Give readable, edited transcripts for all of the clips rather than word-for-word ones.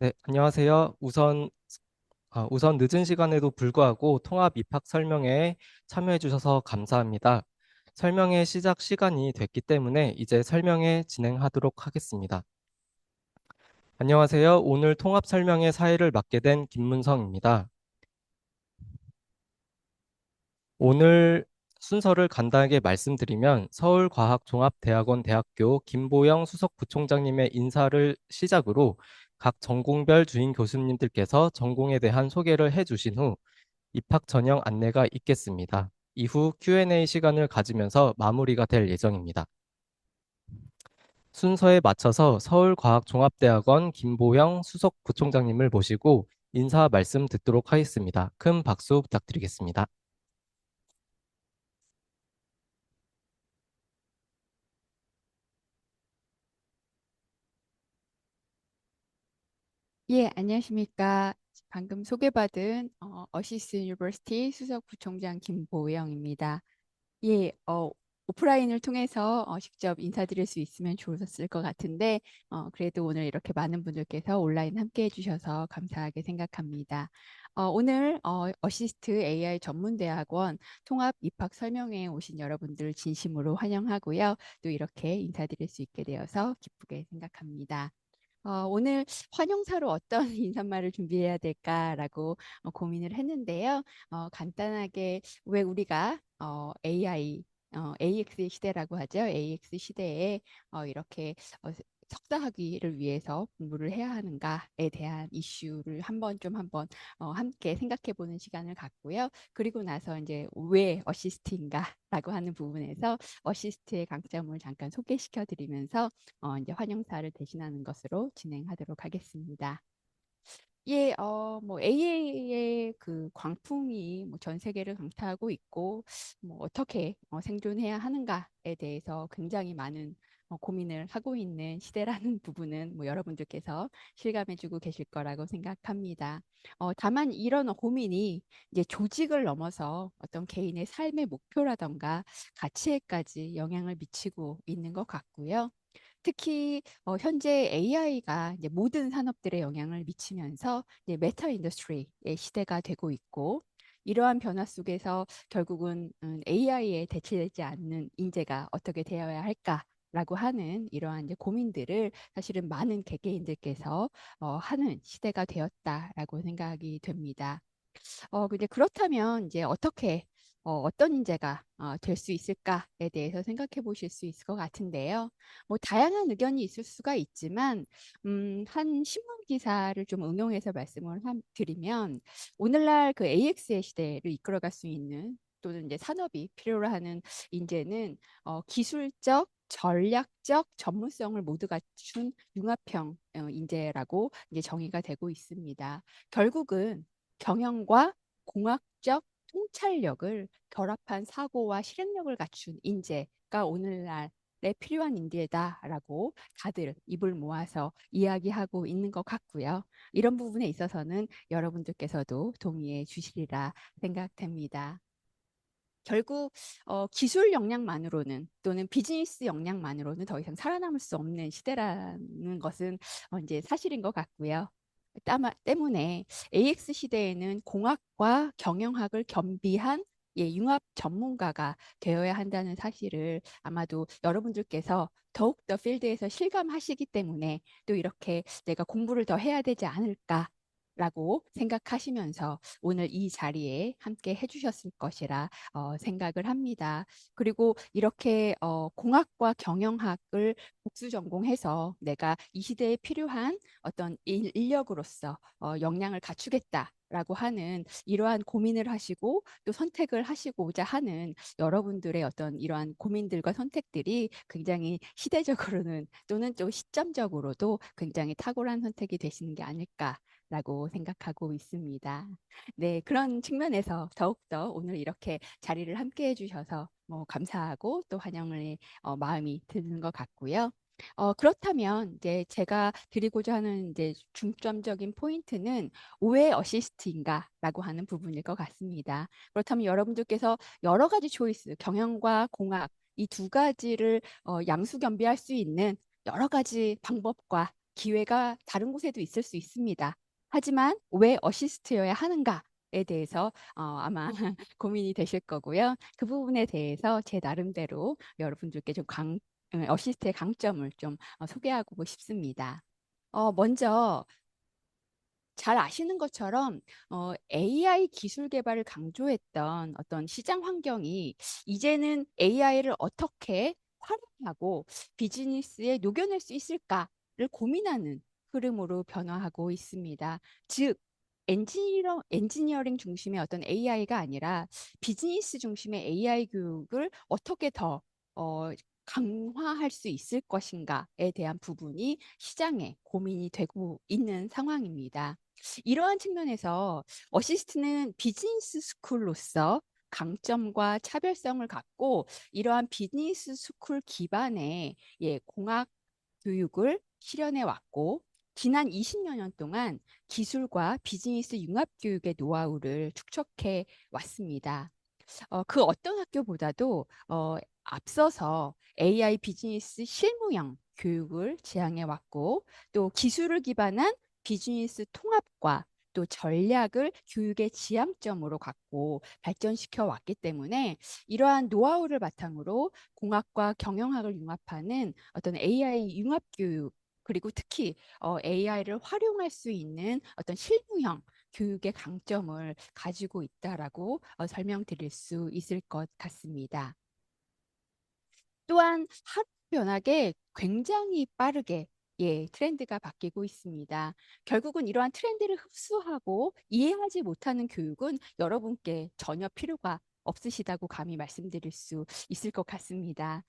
네, 안녕하세요. 우선 늦은 시간에도 불구하고 통합 입학 설명회에 참여해 주셔서 감사합니다. 설명회 시작 시간이 됐기 때문에 이제 설명회 진행하도록 하겠습니다. 안녕하세요. 오늘 통합 설명회 사회를 맡게 된 김문성입니다. 오늘 순서를 간단하게 말씀드리면 서울과학종합대학원 대학교 김보영 수석부총장님의 인사를 시작으로 각 전공별 주임 교수님들께서 전공에 대한 소개를 해주신 후 입학 전형 안내가 있겠습니다. 이후 Q&A 시간을 가지면서 마무리가 될 예정입니다. 순서에 맞춰서 서울과학종합대학원 김보영 수석부총장님을 모시고 인사 말씀 듣도록 하겠습니다. 큰 박수 부탁드리겠습니다. 예, 안녕하십니까. 방금 소개받은 어시스트 유니버시티 수석 부총장 김보영입니다. 예, 오프라인을 통해서 직접 인사드릴 수 있으면 좋았을 것 같은데, 그래도 오늘 이렇게 많은 분들께서 온라인 함께 해주셔서 감사하게 생각합니다. 오늘 어시스트 AI 전문대학원 통합 입학 설명회에 오신 여러분들 진심으로 환영하고요. 또 이렇게 인사드릴 수 있게 되어서 기쁘게 생각합니다. 오늘 환영사로 어떤 인사말을 준비해야 될까라고 고민을 했는데요. 간단하게 왜 우리가 AI, AX 시대라고 하죠. AX 시대에 이렇게 석사학위를 위해서 공부를 해야 하는가에 대한 이슈를 한번 함께 생각해 보는 시간을 갖고요. 그리고 나서 이제 왜 어시스트인가라고 하는 부분에서 어시스트의 강점을 잠깐 소개시켜 드리면서 이제 환영사를 대신하는 것으로 진행하도록 하겠습니다. 예, 뭐 AI의 그 광풍이 뭐 전 세계를 강타하고 있고, 뭐 어떻게 생존해야 하는가에 대해서 굉장히 많은 고민을 하고 있는 시대라는 부분은 뭐 여러분들께서 실감해주고 계실 거라고 생각합니다. 다만 이런 고민이 이제 조직을 넘어서 어떤 개인의 삶의 목표라던가 가치에까지 영향을 미치고 있는 것 같고요. 특히 현재 AI가 이제 모든 산업들에 영향을 미치면서 이제 메타 인더스트리의 시대가 되고 있고 이러한 변화 속에서 결국은 AI에 대체되지 않는 인재가 어떻게 되어야 할까라고 하는 이러한 이제 고민들을 사실은 많은 개개인들께서 하는 시대가 되었다라고 생각이 됩니다. 근데 그렇다면 이제 어떻게 어떤 인재가 될 수 있을까에 대해서 생각해 보실 수 있을 것 같은데요. 뭐 다양한 의견이 있을 수가 있지만 한 신문 기사를 좀 응용해서 말씀을 드리면 오늘날 그 AX의 시대를 이끌어갈 수 있는 또는 이제 산업이 필요로 하는 인재는 기술적 전략적 전문성을 모두 갖춘 융합형 인재라고 이제 정의가 되고 있습니다. 결국은 경영과 공학적 통찰력을 결합한 사고와 실행력을 갖춘 인재가 오늘날에 필요한 인재다라고 다들 입을 모아서 이야기하고 있는 것 같고요. 이런 부분에 있어서는 여러분들께서도 동의해 주시리라 생각됩니다. 결국 기술 역량만으로는 또는 비즈니스 역량만으로는 더 이상 살아남을 수 없는 시대라는 것은 이제 사실인 것 같고요. 때문에 AX 시대에는 공학과 경영학을 겸비한 융합 전문가가 되어야 한다는 사실을 아마도 여러분들께서 더욱더 필드에서 실감하시기 때문에 또 이렇게 내가 공부를 더 해야 되지 않을까 라고 생각하시면서 오늘 이 자리에 함께 해주셨을 것이라 생각을 합니다. 그리고 이렇게 공학과 경영학을 복수 전공해서 내가 이 시대에 필요한 어떤 인력으로서 역량을 갖추겠다. 라고 하는 이러한 고민을 하시고 또 선택을 하시고자 하는 여러분들의 어떤 이러한 고민들과 선택들이 굉장히 시대적으로는 또는 또 시점적으로도 굉장히 탁월한 선택이 되시는 게 아닐까 라고 생각하고 있습니다. 네, 그런 측면에서 더욱더 오늘 이렇게 자리를 함께 해주셔서 뭐 감사하고 또 환영의 마음이 드는 것 같고요. 그렇다면 이제 제가 드리고자 하는 이제 중점적인 포인트는 왜 어시스트인가라고 하는 부분일 것 같습니다. 그렇다면 여러분들께서 여러 가지 초이스, 경영과 공학 이 두 가지를 양수겸비할 수 있는 여러 가지 방법과 기회가 다른 곳에도 있을 수 있습니다. 하지만 왜 어시스트여야 하는가에 대해서 아마 고민이 되실 거고요. 그 부분에 대해서 제 나름대로 여러분들께 어시스트의 강점을 좀 소개하고 싶습니다. 먼저 잘 아시는 것처럼 AI 기술 개발을 강조했던 어떤 시장 환경이 이제는 AI를 어떻게 활용하고 비즈니스에 녹여낼 수 있을까를 고민하는 흐름으로 변화하고 있습니다. 즉, 엔지니어링 중심의 어떤 AI가 아니라 비즈니스 중심의 AI 교육을 어떻게 더 어, 강화할 수 있을 것인가에 대한 부분이 시장에 고민이 되고 있는 상황입니다. 이러한 측면에서 어시스트는 비즈니스 스쿨로서 강점과 차별성을 갖고 이러한 비즈니스 스쿨 기반의 공학 교육을 실현해 왔고 지난 20여 년 동안 기술과 비즈니스 융합 교육의 노하우를 축적해 왔습니다. 그 어떤 학교보다도 앞서서 AI 비즈니스 실무형 교육을 지향해 왔고 또 기술을 기반한 비즈니스 통합과 또 전략을 교육의 지향점으로 갖고 발전시켜 왔기 때문에 이러한 노하우를 바탕으로 공학과 경영학을 융합하는 어떤 AI 융합 교육 그리고 특히 AI를 활용할 수 있는 어떤 실무형 교육의 강점을 가지고 있다라고 설명드릴 수 있을 것 같습니다. 또한 하루 변하게 굉장히 빠르게 트렌드가 바뀌고 있습니다. 결국은 이러한 트렌드를 흡수하고 이해하지 못하는 교육은 여러분께 전혀 필요가 없으시다고 감히 말씀드릴 수 있을 것 같습니다.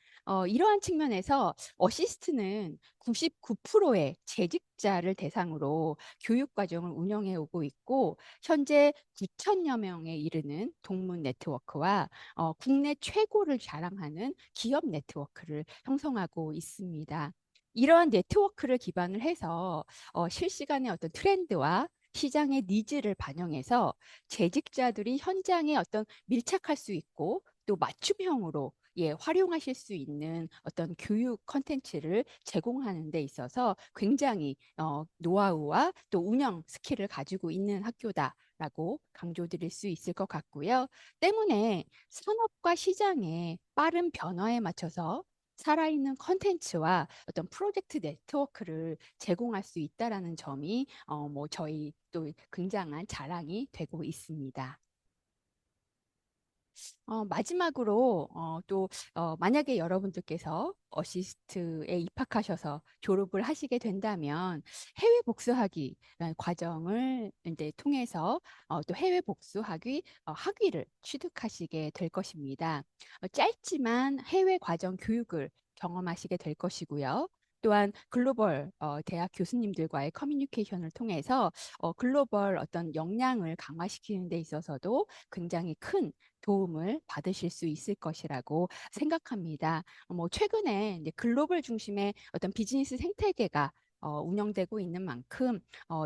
이러한 측면에서 어시스트는 99%의 재직자를 대상으로 교육 과정을 운영해 오고 있고 현재 9천여 명에 이르는 동문 네트워크와 국내 최고를 자랑하는 기업 네트워크를 형성하고 있습니다. 이러한 네트워크를 기반을 해서 실시간의 어떤 트렌드와 시장의 니즈를 반영해서 재직자들이 현장에 어떤 밀착할 수 있고 또 맞춤형으로 활용하실 수 있는 어떤 교육 컨텐츠를 제공하는 데 있어서 굉장히 노하우와 또 운영 스킬을 가지고 있는 학교다라고 강조드릴 수 있을 것 같고요. 때문에 산업과 시장의 빠른 변화에 맞춰서 살아있는 컨텐츠와 어떤 프로젝트 네트워크를 제공할 수 있다라는 점이 뭐 저희 또 굉장한 자랑이 되고 있습니다. 마지막으로 만약에 여러분들께서 어시스트에 입학하셔서 졸업을 하시게 된다면 해외 복수학위 과정을 이제 통해서 또 해외 복수학위 학위를 취득하시게 될 것입니다. 짧지만 해외 과정 교육을 경험하시게 될 것이고요. 또한 글로벌 대학 교수님들과의 커뮤니케이션을 통해서 글로벌 어떤 역량을 강화시키는 데 있어서도 굉장히 큰 도움을 받으실 수 있을 것이라고 생각합니다. 뭐 최근에 이제 글로벌 중심의 어떤 비즈니스 생태계가 운영되고 있는 만큼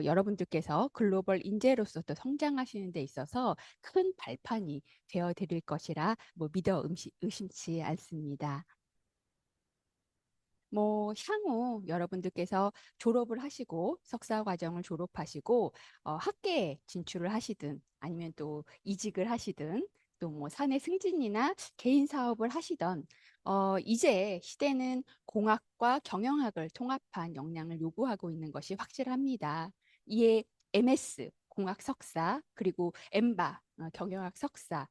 여러분들께서 글로벌 인재로서 또 성장하시는 데 있어서 큰 발판이 되어 드릴 것이라 뭐 의심치 않습니다. 뭐 향후 여러분들께서 졸업을 하시고 석사 과정을 졸업하시고 학계에 진출을 하시든 아니면 또 이직을 하시든 또 뭐 사내 승진이나 개인 사업을 하시던 이제 시대는 공학과 경영학을 통합한 역량을 요구하고 있는 것이 확실합니다. 이에 MS 공학 석사 그리고 엠바 경영학 석사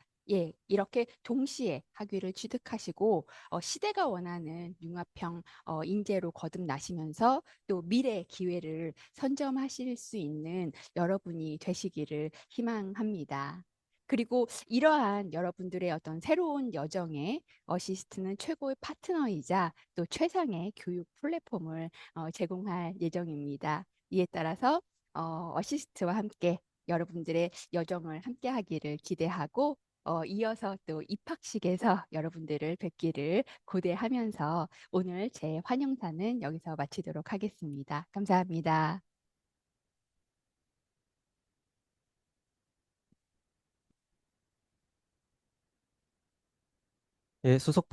이렇게 동시에 학위를 취득하시고 시대가 원하는 융합형 인재로 거듭나시면서 또 미래 기회를 선점하실 수 있는 여러분이 되시기를 희망합니다. 그리고 이러한 여러분들의 어떤 새로운 여정에 어시스트는 최고의 파트너이자 또 최상의 교육 플랫폼을 제공할 예정입니다. 이에 따라서 어시스트와 함께 여러분들의 여정을 함께 하기를 기대하고 이어서 또 입학식에서 여러분들을 뵙기를 고대하면서 오늘 제 환영사는 여기서 마치도록 하겠습니다. 감사합니다. 예, 수석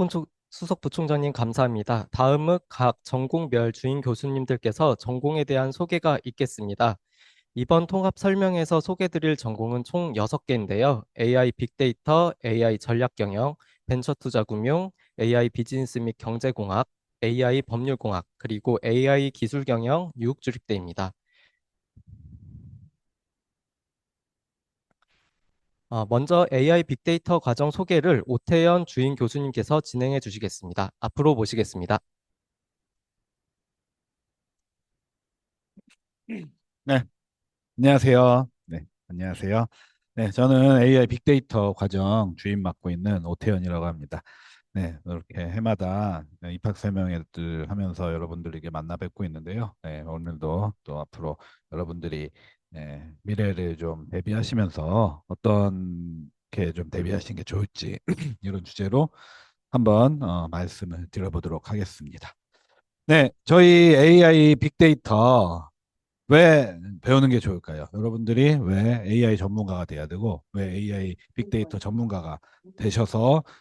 수석 부총장님 감사합니다. 다음은 각 전공별 주임 교수님들께서 전공에 대한 소개가 있겠습니다. 이번 통합 설명에서 소개드릴 전공은 총 6개인데요. AI 빅데이터, AI 전략 경영, 벤처 투자 금융, AI 비즈니스 및 경제공학, AI 법률공학, 그리고 AI 기술 경영, 유혹주립대입니다. 먼저 AI 빅데이터 과정 소개를 오태연 주임 교수님께서 진행해 주시겠습니다. 앞으로 모시겠습니다. 네, 안녕하세요. 네, 안녕하세요. 네, 저는 AI 빅데이터 과정 주임 맡고 있는 오태현이라고 합니다. 네, 이렇게 해마다 입학 설명회들 하면서 여러분들에게 만나 뵙고 있는데요. 네, 오늘도 또 앞으로 여러분들이 미래를 좀 대비하시면서 어떻게 좀 대비하시는 게 좋을지 이런 주제로 한번 말씀을 드려보도록 하겠습니다. 네, 저희 AI 빅데이터 왜 배우는 게 좋을까요? 여러분들이 왜 AI 전문가가 돼야 되고 왜 AI 빅데이터 전문가가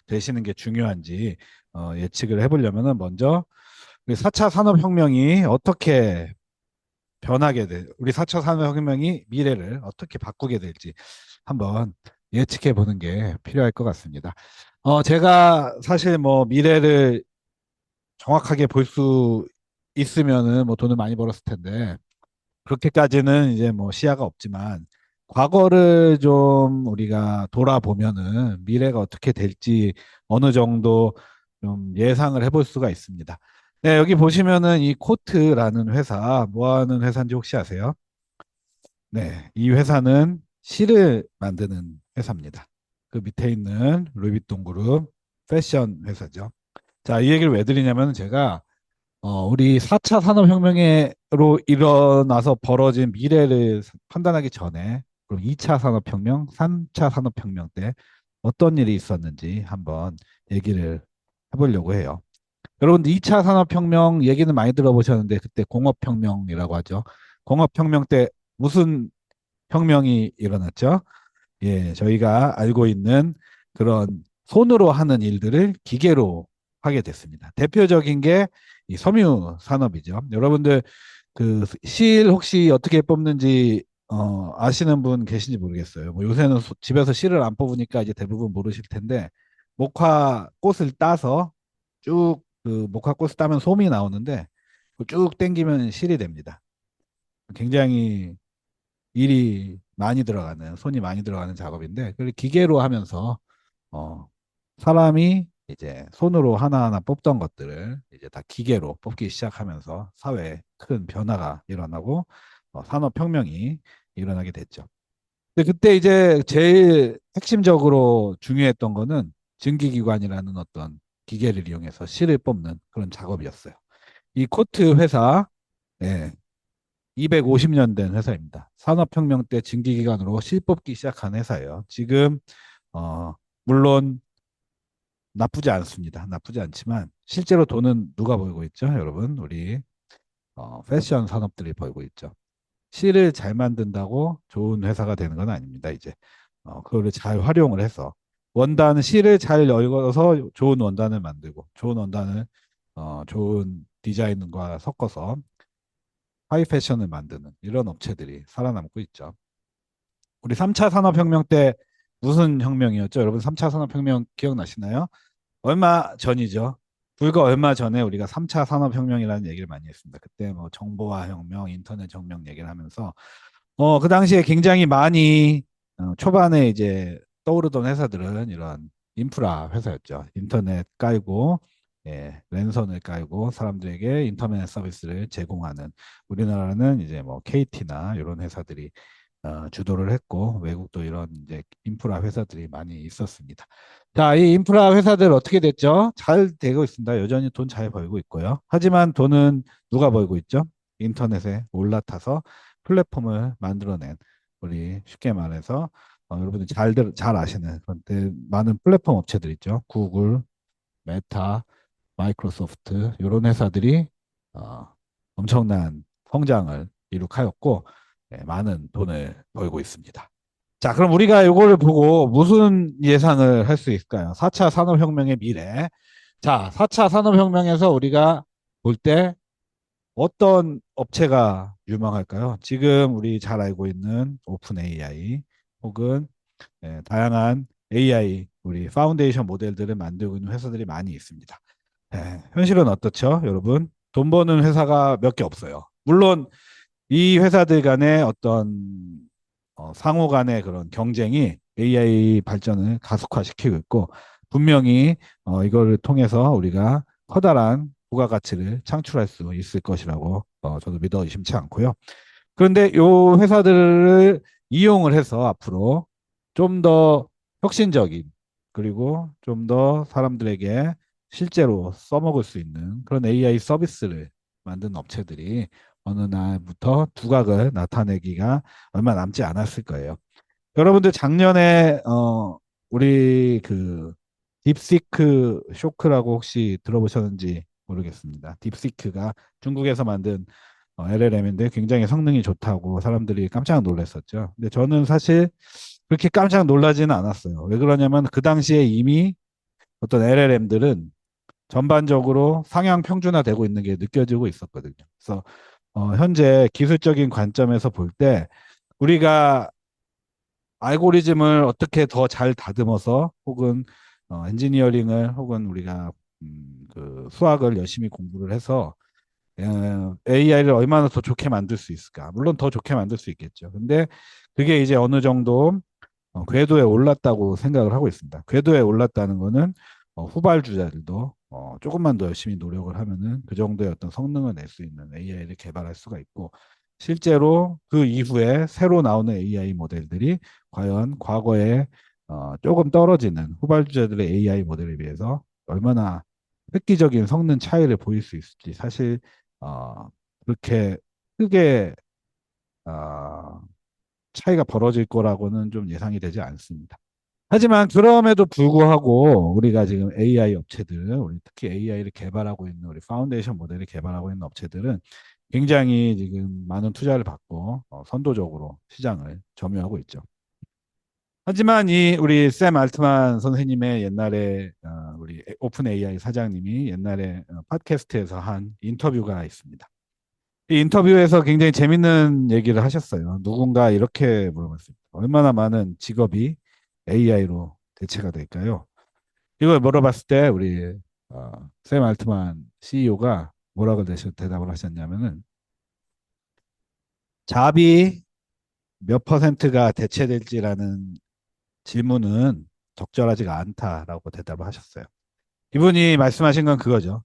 되시는 게 중요한지 예측을 해보려면은 먼저 우리 4차 산업혁명이 어떻게 우리 4차 산업혁명이 미래를 어떻게 바꾸게 될지 한번 예측해 보는 게 필요할 것 같습니다. 제가 사실 뭐 미래를 정확하게 볼 수 있으면은 뭐 돈을 많이 벌었을 텐데 그렇게까지는 이제 뭐 시야가 없지만 과거를 좀 우리가 돌아보면은 미래가 어떻게 될지 어느 정도 좀 예상을 해볼 수가 있습니다. 네, 여기 보시면은 이 코트라는 회사 뭐 하는 회사인지 혹시 아세요? 네, 이 회사는 실을 만드는 회사입니다. 그 밑에 있는 루이비통 그룹 패션 회사죠. 자, 이 얘기를 왜 드리냐면 제가 우리 4차 산업혁명으로 일어나서 벌어진 미래를 판단하기 전에 그럼 2차 산업혁명, 3차 산업혁명 때 어떤 일이 있었는지 한번 얘기를 해보려고 해요. 여러분들 2차 산업혁명 얘기는 많이 들어보셨는데 그때 공업혁명이라고 하죠. 공업혁명 때 무슨 혁명이 일어났죠? 예, 저희가 알고 있는 그런 손으로 하는 일들을 기계로 하게 됐습니다. 대표적인 게 이 섬유 산업이죠. 여러분들 그 실 혹시 어떻게 뽑는지 아시는 분 계신지 모르겠어요. 뭐 요새는 집에서 실을 안 뽑으니까 이제 대부분 모르실 텐데 목화 꽃을 따서 쭉 그 목화 꽃을 따면 솜이 나오는데 쭉 당기면 실이 됩니다. 굉장히 일이 많이 들어가는 손이 많이 들어가는 작업인데 그걸 기계로 하면서 어, 사람이 이제 손으로 하나하나 뽑던 것들을 이제 다 기계로 뽑기 시작하면서 사회에 큰 변화가 일어나고 산업혁명이 일어나게 됐죠. 근데 그때 이제 제일 핵심적으로 중요했던 거는 증기기관이라는 어떤 기계를 이용해서 실을 뽑는 그런 작업이었어요. 이 코트 회사, 예, 250년 된 회사입니다. 산업혁명 때 증기기관으로 실 뽑기 시작한 회사예요. 지금 어, 물론 나쁘지 않습니다. 나쁘지 않지만 실제로 돈은 누가 벌고 있죠, 여러분? 우리 패션 산업들이 벌고 있죠. 실을 잘 만든다고 좋은 회사가 되는 건 아닙니다. 이제 그거를 잘 활용을 해서 실을 잘 열어서 좋은 원단을 만들고 좋은 원단을 좋은 디자인과 섞어서 하이 패션을 만드는 이런 업체들이 살아남고 있죠. 우리 3차 산업혁명 때 무슨 혁명이었죠? 여러분 3차 산업혁명 기억나시나요? 얼마 전이죠. 불과 얼마 전에 우리가 3차 산업혁명이라는 얘기를 많이 했습니다. 그때 뭐 정보화 혁명, 인터넷 혁명 얘기를 하면서 그 당시에 굉장히 많이 초반에 이제 떠오르던 회사들은 이런 인프라 회사였죠. 인터넷 깔고 랜선을 깔고 사람들에게 인터넷 서비스를 제공하는 우리나라는 이제 뭐 KT나 이런 회사들이 주도를 했고 외국도 이런 이제 인프라 회사들이 많이 있었습니다. 자, 이 인프라 회사들 어떻게 됐죠? 잘 되고 있습니다. 여전히 돈 잘 벌고 있고요. 하지만 돈은 누가 벌고 있죠? 인터넷에 올라타서 플랫폼을 만들어낸 우리 쉽게 말해서 여러분들 잘 아시는 그런데 많은 플랫폼 업체들 있죠. 구글, 메타, 마이크로소프트 이런 회사들이 어, 엄청난 성장을 이룩하였고 많은 돈을 벌고 있습니다. 자, 그럼 우리가 이거를 보고 무슨 예상을 할 수 있을까요? 4차 산업혁명의 미래. 자, 4차 산업혁명에서 우리가 볼 때 어떤 업체가 유망할까요? 지금 우리 잘 알고 있는 오픈 AI 혹은 다양한 AI, 우리 파운데이션 모델들을 만들고 있는 회사들이 많이 있습니다. 현실은 어떻죠, 여러분? 돈 버는 회사가 몇 개 없어요. 물론 이 회사들 간의 어떤 상호 간의 그런 경쟁이 AI 발전을 가속화시키고 있고 분명히 이거를 통해서 우리가 커다란 부가가치를 창출할 수 있을 것이라고 저도 믿어 의심치 않고요. 그런데 요 회사들을 이용을 해서 앞으로 좀 더 혁신적인 그리고 좀 더 사람들에게 실제로 써먹을 수 있는 그런 AI 서비스를 만든 업체들이 어느 날부터 두각을 나타내기가 얼마 남지 않았을 거예요. 여러분들 작년에 우리 그 딥시크 쇼크라고 혹시 들어보셨는지 모르겠습니다. 딥시크가 중국에서 만든 LLM인데 굉장히 성능이 좋다고 사람들이 깜짝 놀랐었죠. 근데 저는 사실 그렇게 깜짝 놀라지는 않았어요. 왜 그러냐면 그 당시에 이미 어떤 LLM들은 전반적으로 상향 평준화되고 있는 게 느껴지고 있었거든요. 그래서 현재 기술적인 관점에서 볼 때 우리가 알고리즘을 어떻게 더 잘 다듬어서 혹은 엔지니어링을 혹은 우리가 그 수학을 열심히 공부를 해서 AI를 얼마나 더 좋게 만들 수 있을까? 물론 더 좋게 만들 수 있겠죠. 근데 그게 이제 어느 정도 궤도에 올랐다고 생각을 하고 있습니다. 궤도에 올랐다는 거는 후발주자들도 조금만 더 열심히 노력을 하면은 그 정도의 어떤 성능을 낼 수 있는 AI를 개발할 수가 있고 실제로 그 이후에 새로 나오는 AI 모델들이 과연 과거에 조금 떨어지는 후발주자들의 AI 모델에 비해서 얼마나 획기적인 성능 차이를 보일 수 있을지 사실 그렇게 크게 어, 차이가 벌어질 거라고는 좀 예상이 되지 않습니다. 하지만 그럼에도 불구하고 우리가 지금 AI 업체들, 우리 특히 AI를 개발하고 있는 우리 파운데이션 모델을 개발하고 있는 업체들은 굉장히 지금 많은 투자를 받고 선도적으로 시장을 점유하고 있죠. 하지만 이 우리 샘 알트만 선생님의 옛날에 우리 오픈 AI 사장님이 옛날에 팟캐스트에서 한 인터뷰가 있습니다. 이 인터뷰에서 굉장히 재밌는 얘기를 하셨어요. 누군가 이렇게 물어봤습니다. 얼마나 많은 직업이 AI로 대체가 될까요? 이걸 물어봤을 때 우리 샘 알트만 CEO가 뭐라고 대답을 하셨냐면은 잡이 몇 퍼센트가 대체될지라는 질문은 적절하지가 않다라고 대답을 하셨어요. 이분이 말씀하신 건 그거죠.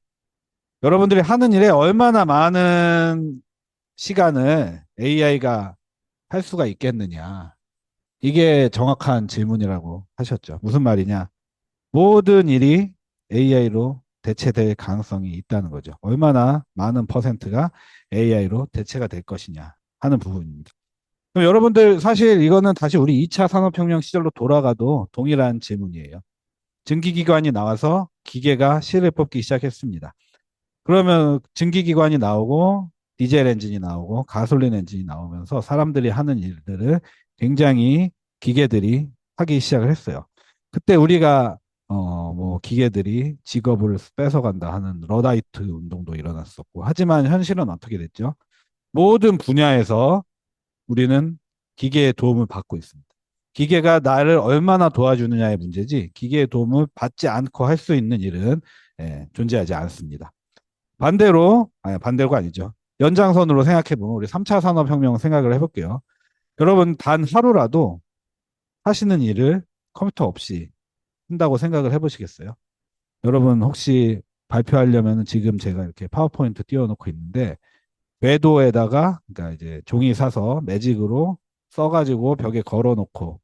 여러분들이 하는 일에 얼마나 많은 시간을 AI가 할 수가 있겠느냐. 이게 정확한 질문이라고 하셨죠. 무슨 말이냐? 모든 일이 AI로 대체될 가능성이 있다는 거죠. 얼마나 많은 퍼센트가 AI로 대체가 될 것이냐 하는 부분입니다. 그럼 여러분들 사실 이거는 다시 우리 2차 산업혁명 시절로 돌아가도 동일한 질문이에요. 증기기관이 나와서 기계가 실을 뽑기 시작했습니다. 그러면 증기기관이 나오고 디젤 엔진이 나오고 가솔린 엔진이 나오면서 사람들이 하는 일들을 굉장히 기계들이 하기 시작을 했어요. 그때 우리가 뭐 기계들이 직업을 뺏어간다 하는 러다이트 운동도 일어났었고 하지만 현실은 어떻게 됐죠? 모든 분야에서 우리는 기계의 도움을 받고 있습니다. 기계가 나를 얼마나 도와주느냐의 문제지 기계의 도움을 받지 않고 할 수 있는 일은 존재하지 않습니다. 반대로, 아니, 반대가 아니죠. 연장선으로 생각해보면 우리 3차 산업혁명 생각을 해볼게요. 여러분, 단 하루라도 하시는 일을 컴퓨터 없이 한다고 생각을 해보시겠어요? 여러분, 혹시 발표하려면 지금 제가 이렇게 파워포인트 띄워놓고 있는데, 궤도에다가, 그러니까 이제 종이 사서 매직으로 써가지고 벽에 걸어놓고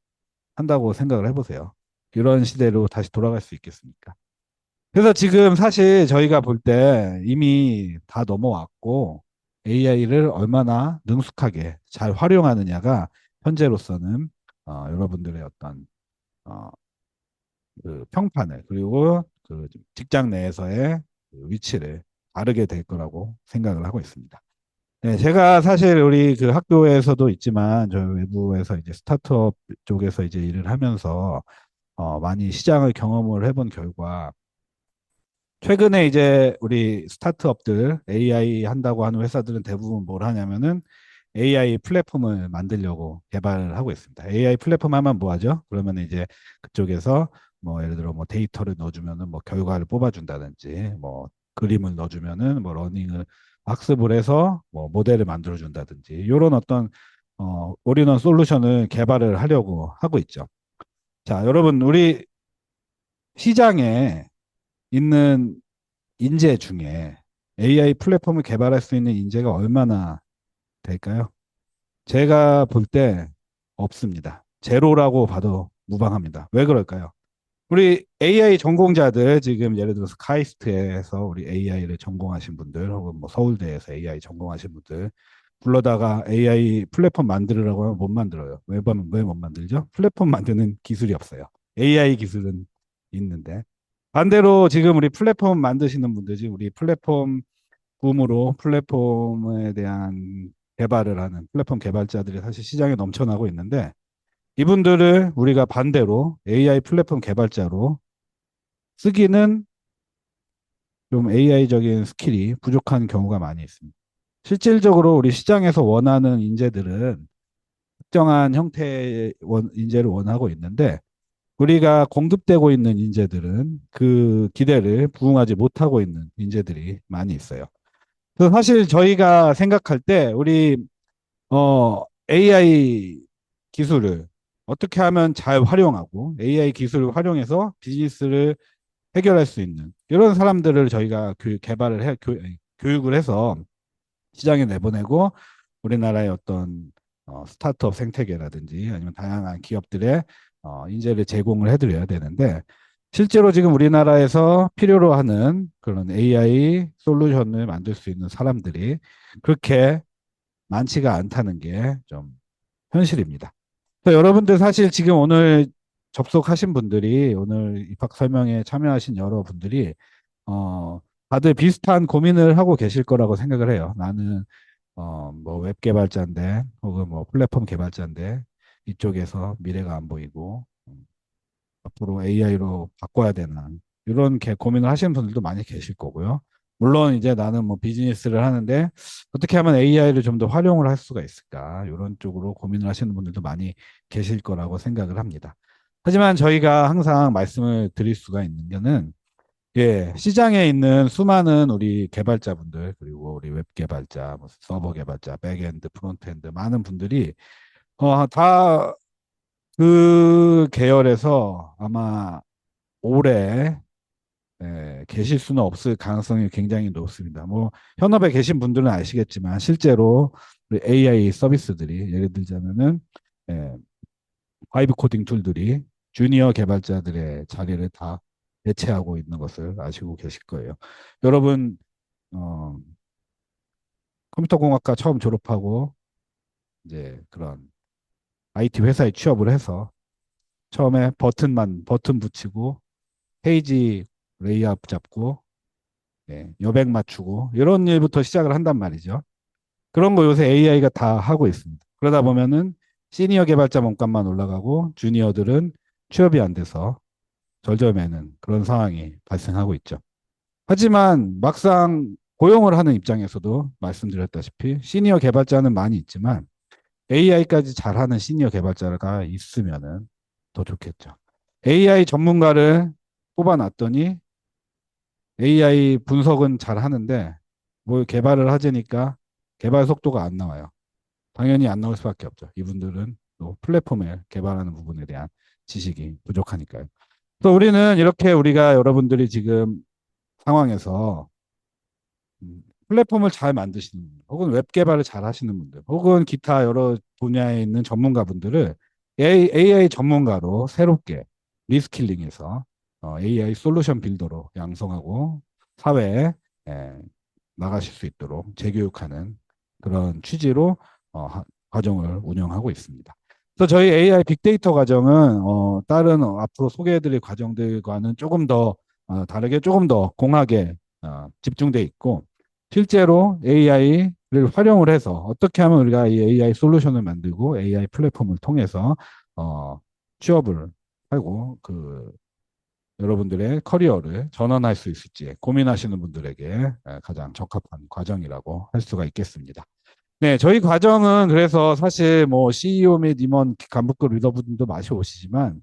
한다고 생각을 해보세요. 이런 시대로 다시 돌아갈 수 있겠습니까? 그래서 지금 사실 저희가 볼 때 이미 다 넘어왔고 AI를 얼마나 능숙하게 잘 활용하느냐가 현재로서는 여러분들의 어떤 어, 그 평판을 그리고 그 직장 내에서의 그 위치를 다르게 될 거라고 생각을 하고 있습니다. 네, 제가 사실 우리 그 학교에서도 있지만 저희 외부에서 이제 스타트업 쪽에서 이제 일을 하면서 많이 시장을 경험을 해본 결과 최근에 이제 우리 스타트업들 AI 한다고 하는 회사들은 대부분 뭘 하냐면은 AI 플랫폼을 만들려고 개발을 하고 있습니다. AI 플랫폼 하면 뭐 하죠? 그러면 이제 그쪽에서 뭐 예를 들어 뭐 데이터를 넣어주면은 뭐 결과를 뽑아준다든지 뭐 그림을 넣어주면은 뭐 러닝을 학습을 해서 뭐 모델을 만들어준다든지 이런 어떤 올인원 솔루션을 개발을 하려고 하고 있죠. 자, 여러분 우리 시장에 있는 인재 중에 AI 플랫폼을 개발할 수 있는 인재가 얼마나 될까요? 제가 볼 때 없습니다. 제로라고 봐도 무방합니다. 왜 그럴까요? 우리 AI 전공자들 지금 예를 들어서 카이스트에서 우리 AI를 전공하신 분들 혹은 뭐 서울대에서 AI 전공하신 분들 불러다가 AI 플랫폼 만들으라고 하면 못 만들어요. 왜 못 만들죠? 플랫폼 만드는 기술이 없어요. AI 기술은 있는데 반대로 지금 우리 플랫폼 만드시는 분들이 우리 플랫폼 붐으로 플랫폼에 대한 개발을 하는 플랫폼 개발자들이 사실 시장에 넘쳐나고 있는데 이분들을 우리가 반대로 AI 플랫폼 개발자로 쓰기는 좀 AI적인 스킬이 부족한 경우가 많이 있습니다. 실질적으로 우리 시장에서 원하는 인재들은 특정한 형태의 인재를 원하고 있는데 우리가 공급되고 있는 인재들은 그 기대를 부응하지 못하고 있는 인재들이 많이 있어요. 그래서 사실 저희가 생각할 때 우리 AI 기술을 어떻게 하면 잘 활용하고 AI 기술을 활용해서 비즈니스를 해결할 수 있는 이런 사람들을 저희가 교육을 해서 시장에 내보내고 우리나라의 어떤 스타트업 생태계라든지 아니면 다양한 기업들의 인재를 제공을 해드려야 되는데 실제로 지금 우리나라에서 필요로 하는 그런 AI 솔루션을 만들 수 있는 사람들이 그렇게 많지가 않다는 게 좀 현실입니다. 그래서 여러분들 사실 지금 오늘 접속하신 분들이 오늘 입학 설명에 참여하신 여러분들이 어, 다들 비슷한 고민을 하고 계실 거라고 생각을 해요. 나는 뭐 웹 개발자인데 혹은 뭐 플랫폼 개발자인데 이쪽에서 미래가 안 보이고 앞으로 AI로 바꿔야 되나 이런 고민을 하시는 분들도 많이 계실 거고요. 물론 이제 나는 뭐 비즈니스를 하는데 어떻게 하면 AI를 좀 더 활용을 할 수가 있을까 이런 쪽으로 고민을 하시는 분들도 많이 계실 거라고 생각을 합니다. 하지만 저희가 항상 말씀을 드릴 수가 있는 거는 예, 시장에 있는 수많은 우리 개발자분들, 그리고 우리 웹 개발자, 뭐 서버 개발자, 백엔드, 프론트엔드, 많은 분들이, 다 그 계열에서 아마 오래 계실 수는 없을 가능성이 굉장히 높습니다. 뭐, 현업에 계신 분들은 아시겠지만, 실제로 우리 AI 서비스들이, 예를 들자면은, 예, 바이브 코딩 툴들이 주니어 개발자들의 자리를 다 대체하고 있는 것을 아시고 계실 거예요. 여러분, 어, 컴퓨터 공학과 처음 졸업하고 이제 그런 IT 회사에 취업을 해서 처음에 버튼 붙이고 페이지 레이아웃 잡고 여백 맞추고 이런 일부터 시작을 한단 말이죠. 그런 거 요새 AI가 다 하고 있습니다. 그러다 보면은 시니어 개발자 몸값만 올라가고 주니어들은 취업이 안 돼서 절절매는 그런 상황이 발생하고 있죠. 하지만 막상 고용을 하는 입장에서도 말씀드렸다시피 시니어 개발자는 많이 있지만 AI까지 잘하는 시니어 개발자가 있으면은 더 좋겠죠. AI 전문가를 뽑아놨더니 AI 분석은 잘하는데 뭘 개발을 하자니까 개발 속도가 안 나와요. 당연히 안 나올 수밖에 없죠. 이분들은 또 플랫폼을 개발하는 부분에 대한 지식이 부족하니까요. 또 우리는 이렇게 우리가 여러분들이 지금 상황에서 플랫폼을 잘 만드시는 분, 혹은 웹 개발을 잘 하시는 분들, 혹은 기타 여러 분야에 있는 전문가분들을 AI 전문가로 새롭게 리스킬링해서 AI 솔루션 빌더로 양성하고 사회에 에, 나가실 수 있도록 재교육하는 그런 취지로 과정을 운영하고 있습니다. 그래서 저희 AI 빅데이터 과정은 다른 앞으로 소개해드릴 과정들과는 조금 더 다르게 조금 더 공학에 집중돼 있고 실제로 AI를 활용을 해서 어떻게 하면 우리가 이 AI 솔루션을 만들고 AI 플랫폼을 통해서 취업을 하고 그 여러분들의 커리어를 전환할 수 있을지 고민하시는 분들에게 가장 적합한 과정이라고 할 수가 있겠습니다. 네, 저희 과정은 그래서 사실 뭐 CEO 및 임원 간부급 리더분도 많이 오시지만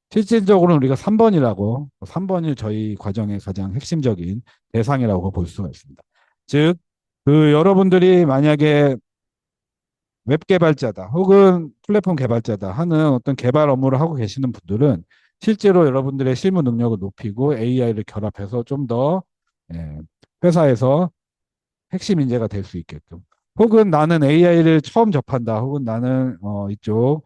실질적으로는 우리가 3번이라고, 3번이 저희 과정의 가장 핵심적인 대상이라고 볼 수가 있습니다. 즉, 그 여러분들이 만약에 웹 개발자다 혹은 플랫폼 개발자다 하는 어떤 개발 업무를 하고 계시는 분들은 실제로 여러분들의 실무 능력을 높이고 AI를 결합해서 좀 더 회사에서 핵심 인재가 될 수 있게끔. 혹은 나는 AI를 처음 접한다. 혹은 나는 이쪽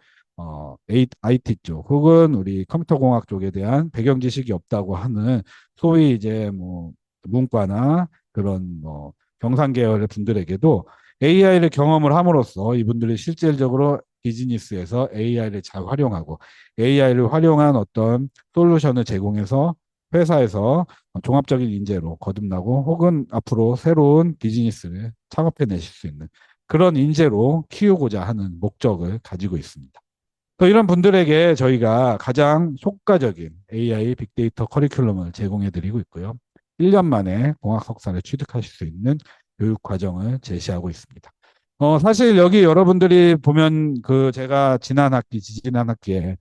IT 쪽, 혹은 우리 컴퓨터 공학 쪽에 대한 배경 지식이 없다고 하는 소위 이제 뭐 문과나 그런 뭐 경상 계열의 분들에게도 AI를 경험을 함으로써 이분들이 실질적으로 비즈니스에서 AI를 잘 활용하고 AI를 활용한 어떤 솔루션을 제공해서 회사에서 종합적인 인재로 거듭나고 혹은 앞으로 새로운 비즈니스를 창업해내실 수 있는 그런 인재로 키우고자 하는 목적을 가지고 있습니다. 또 이런 분들에게 저희가 가장 효과적인 AI 빅데이터 커리큘럼을 제공해드리고 있고요. 1년 만에 공학 석사를 취득하실 수 있는 교육 과정을 제시하고 있습니다. 사실 여기 여러분들이 보면 그 제가 지난 학기, 지지난 학기에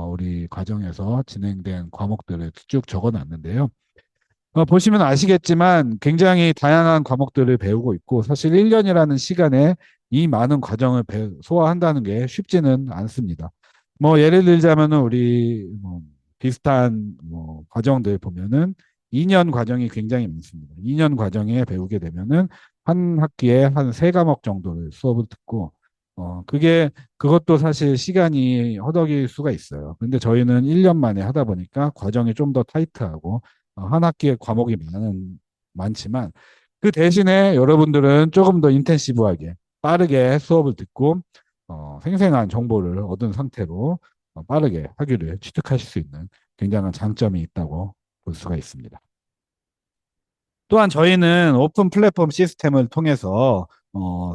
우리 과정에서 진행된 과목들을 쭉 적어놨는데요. 보시면 아시겠지만 굉장히 다양한 과목들을 배우고 있고 사실 1년이라는 시간에 이 많은 과정을 소화한다는 게 쉽지는 않습니다. 뭐 예를 들자면은 우리 뭐 비슷한 뭐 과정들 보면은 2년 과정이 굉장히 많습니다. 2년 과정에 배우게 되면은 한 학기에 한 세 과목 정도를 수업을 듣고 그것도 사실 시간이 허덕일 수가 있어요. 근데 저희는 1년 만에 하다 보니까 과정이 좀 더 타이트하고 한 학기에 과목이 많지만 그 대신에 여러분들은 조금 더 인텐시브하게 빠르게 수업을 듣고 생생한 정보를 얻은 상태로 빠르게 학위를 취득하실 수 있는 굉장한 장점이 있다고 볼 수가 있습니다. 또한 저희는 오픈 플랫폼 시스템을 통해서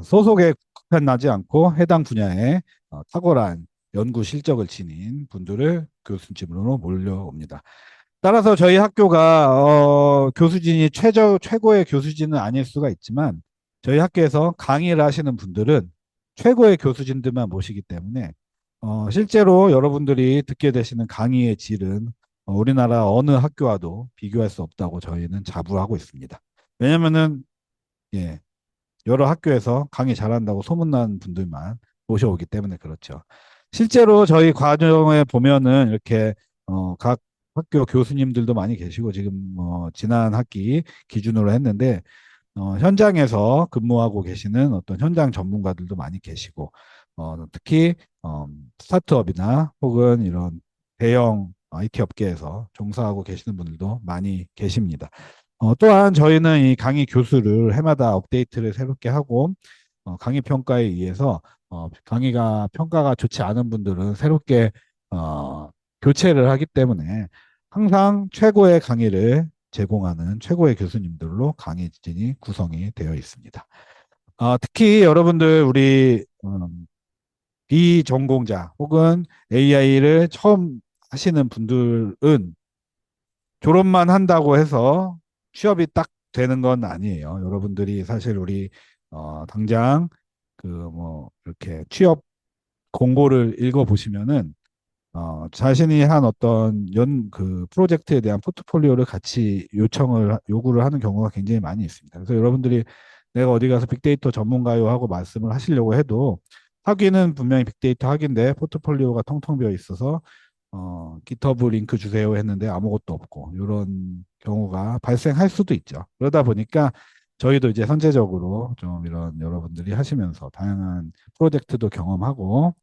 소속에 국한나지 않고 해당 분야에 탁월한 연구 실적을 지닌 분들을 교수진으로 몰려옵니다. 따라서 저희 학교가 교수진이 최고의 교수진은 아닐 수가 있지만 저희 학교에서 강의를 하시는 분들은 최고의 교수진들만 모시기 때문에 실제로 여러분들이 듣게 되시는 강의의 질은 우리나라 어느 학교와도 비교할 수 없다고 저희는 자부하고 있습니다. 왜냐면은 예, 여러 학교에서 강의 잘한다고 소문난 분들만 모셔오기 때문에 그렇죠. 실제로 저희 과정에 보면은 이렇게 각 학교 교수님들도 많이 계시고 지금 지난 학기 기준으로 했는데 현장에서 근무하고 계시는 어떤 현장 전문가들도 많이 계시고 특히 스타트업이나 혹은 이런 대형 IT 업계에서 종사하고 계시는 분들도 많이 계십니다. 또한 저희는 이 강의 교수를 해마다 업데이트를 새롭게 하고 강의 평가에 의해서 강의가 평가가 좋지 않은 분들은 새롭게 교체를 하기 때문에 항상 최고의 강의를 제공하는 최고의 교수님들로 강의진이 구성이 되어 있습니다. 특히 여러분들 우리 비전공자 혹은 AI를 처음 하시는 분들은 졸업만 한다고 해서 취업이 딱 되는 건 아니에요. 여러분들이 사실 우리 당장 그 뭐 이렇게 취업 공고를 읽어 보시면은 자신이 한 어떤 그 프로젝트에 대한 포트폴리오를 같이 요구를 하는 경우가 굉장히 많이 있습니다. 그래서 여러분들이 내가 어디 가서 빅데이터 전문가요 하고 말씀을 하시려고 해도 학위는 분명히 빅데이터 학위인데 포트폴리오가 텅텅 비어 있어서 GitHub 링크 주세요 했는데 아무것도 없고 이런 경우가 발생할 수도 있죠. 그러다 보니까 저희도 이제 선제적으로 좀 이런 여러분들이 하시면서 다양한 프로젝트도 경험하고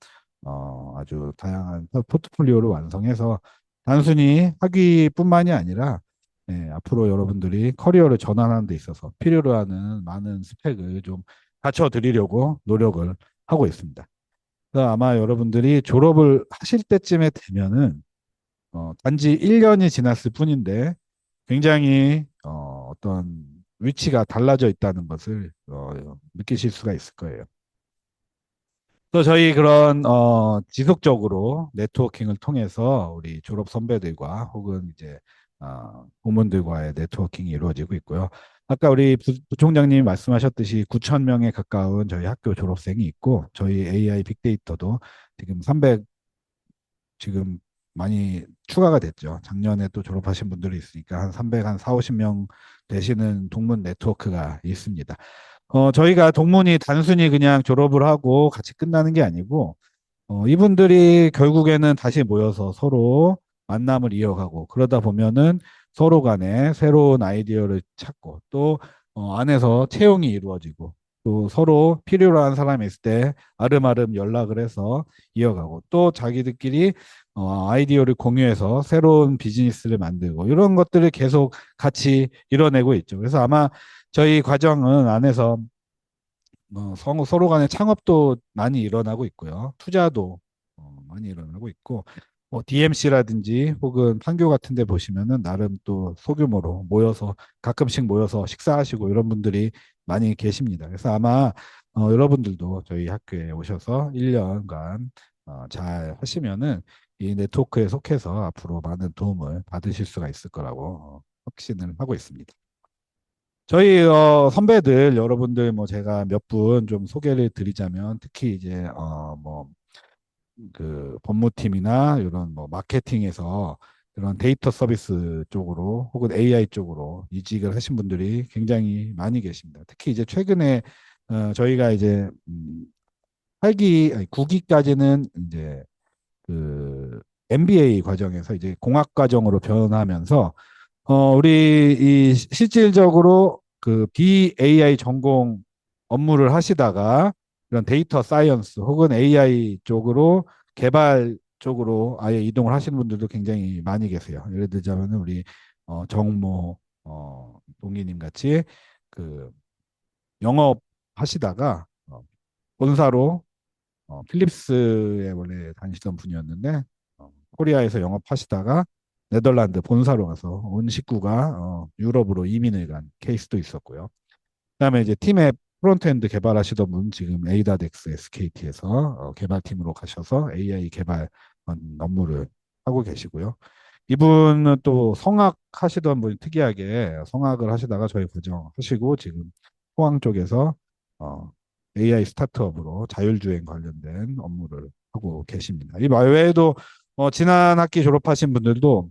아주 다양한 포트폴리오를 완성해서 단순히 학위뿐만이 아니라 앞으로 여러분들이 커리어를 전환하는 데 있어서 필요로 하는 많은 스펙을 좀 갖춰드리려고 노력을 하고 있습니다. 그래서 아마 여러분들이 졸업을 하실 때쯤에 되면은 단지 1년이 지났을 뿐인데 굉장히 어떤 위치가 달라져 있다는 것을 느끼실 수가 있을 거예요. 또 저희 그런 지속적으로 네트워킹을 통해서 우리 졸업 선배들과 혹은 이제 부문들과의 네트워킹이 이루어지고 있고요. 아까 우리 부총장님이 말씀하셨듯이 9천 명에 가까운 저희 학교 졸업생이 있고 저희 AI 빅데이터도 지금 300 지금 많이 추가가 됐죠. 작년에 또 졸업하신 분들이 있으니까 한 300, 한 4, 50명 되시는 동문 네트워크가 있습니다. 저희가 동문이 단순히 그냥 졸업을 하고 같이 끝나는 게 아니고 이분들이 결국에는 다시 모여서 서로 만남을 이어가고 그러다 보면은 서로 간에 새로운 아이디어를 찾고 또 안에서 채용이 이루어지고 또 서로 필요로 한 사람이 있을 때 아름아름 연락을 해서 이어가고 또 자기들끼리 아이디어를 공유해서 새로운 비즈니스를 만들고 이런 것들을 계속 같이 이뤄내고 있죠. 그래서 아마 저희 과정은 안에서 서로 간의 창업도 많이 일어나고 있고요. 투자도 많이 일어나고 있고, DMC라든지 혹은 판교 같은 데 보시면은 나름 또 소규모로 모여서 가끔씩 모여서 식사하시고 이런 분들이 많이 계십니다. 그래서 아마 여러분들도 저희 학교에 오셔서 1년간 잘 하시면은 이 네트워크에 속해서 앞으로 많은 도움을 받으실 수가 있을 거라고 확신을 하고 있습니다. 저희 선배들 여러분들 뭐 제가 몇 분 좀 소개를 드리자면 특히 이제 뭐 그 법무팀이나 이런 뭐 마케팅에서 이런 데이터 서비스 쪽으로 혹은 AI 쪽으로 이직을 하신 분들이 굉장히 많이 계십니다. 특히 이제 최근에 저희가 이제 8기 아니 9기까지는 이제 그 MBA 과정에서 이제 공학 과정으로 변하면서 우리 이 실질적으로 그 BAI 전공 업무를 하시다가 이런 데이터 사이언스 혹은 AI 쪽으로 개발 쪽으로 아예 이동을 하시는 분들도 굉장히 많이 계세요. 예를 들자면 우리 정모 동기님 같이 그 영업 하시다가 본사로 필립스에 원래 다니시던 분이었는데 코리아에서 영업하시다가 네덜란드 본사로 가서 온 식구가 유럽으로 이민을 간 케이스도 있었고요. 그다음에 이제 팀의 프론트엔드 개발하시던 분 지금 에이다덱스 SKT에서 개발팀으로 가셔서 AI 개발 업무를 하고 계시고요. 이분은 또 성악 하시던 분이 특이하게 성악을 하시다가 저희 과정 하시고 지금 포항 쪽에서 어, AI 스타트업으로 자율주행 관련된 업무를 하고 계십니다. 이 외에도 지난 학기 졸업하신 분들도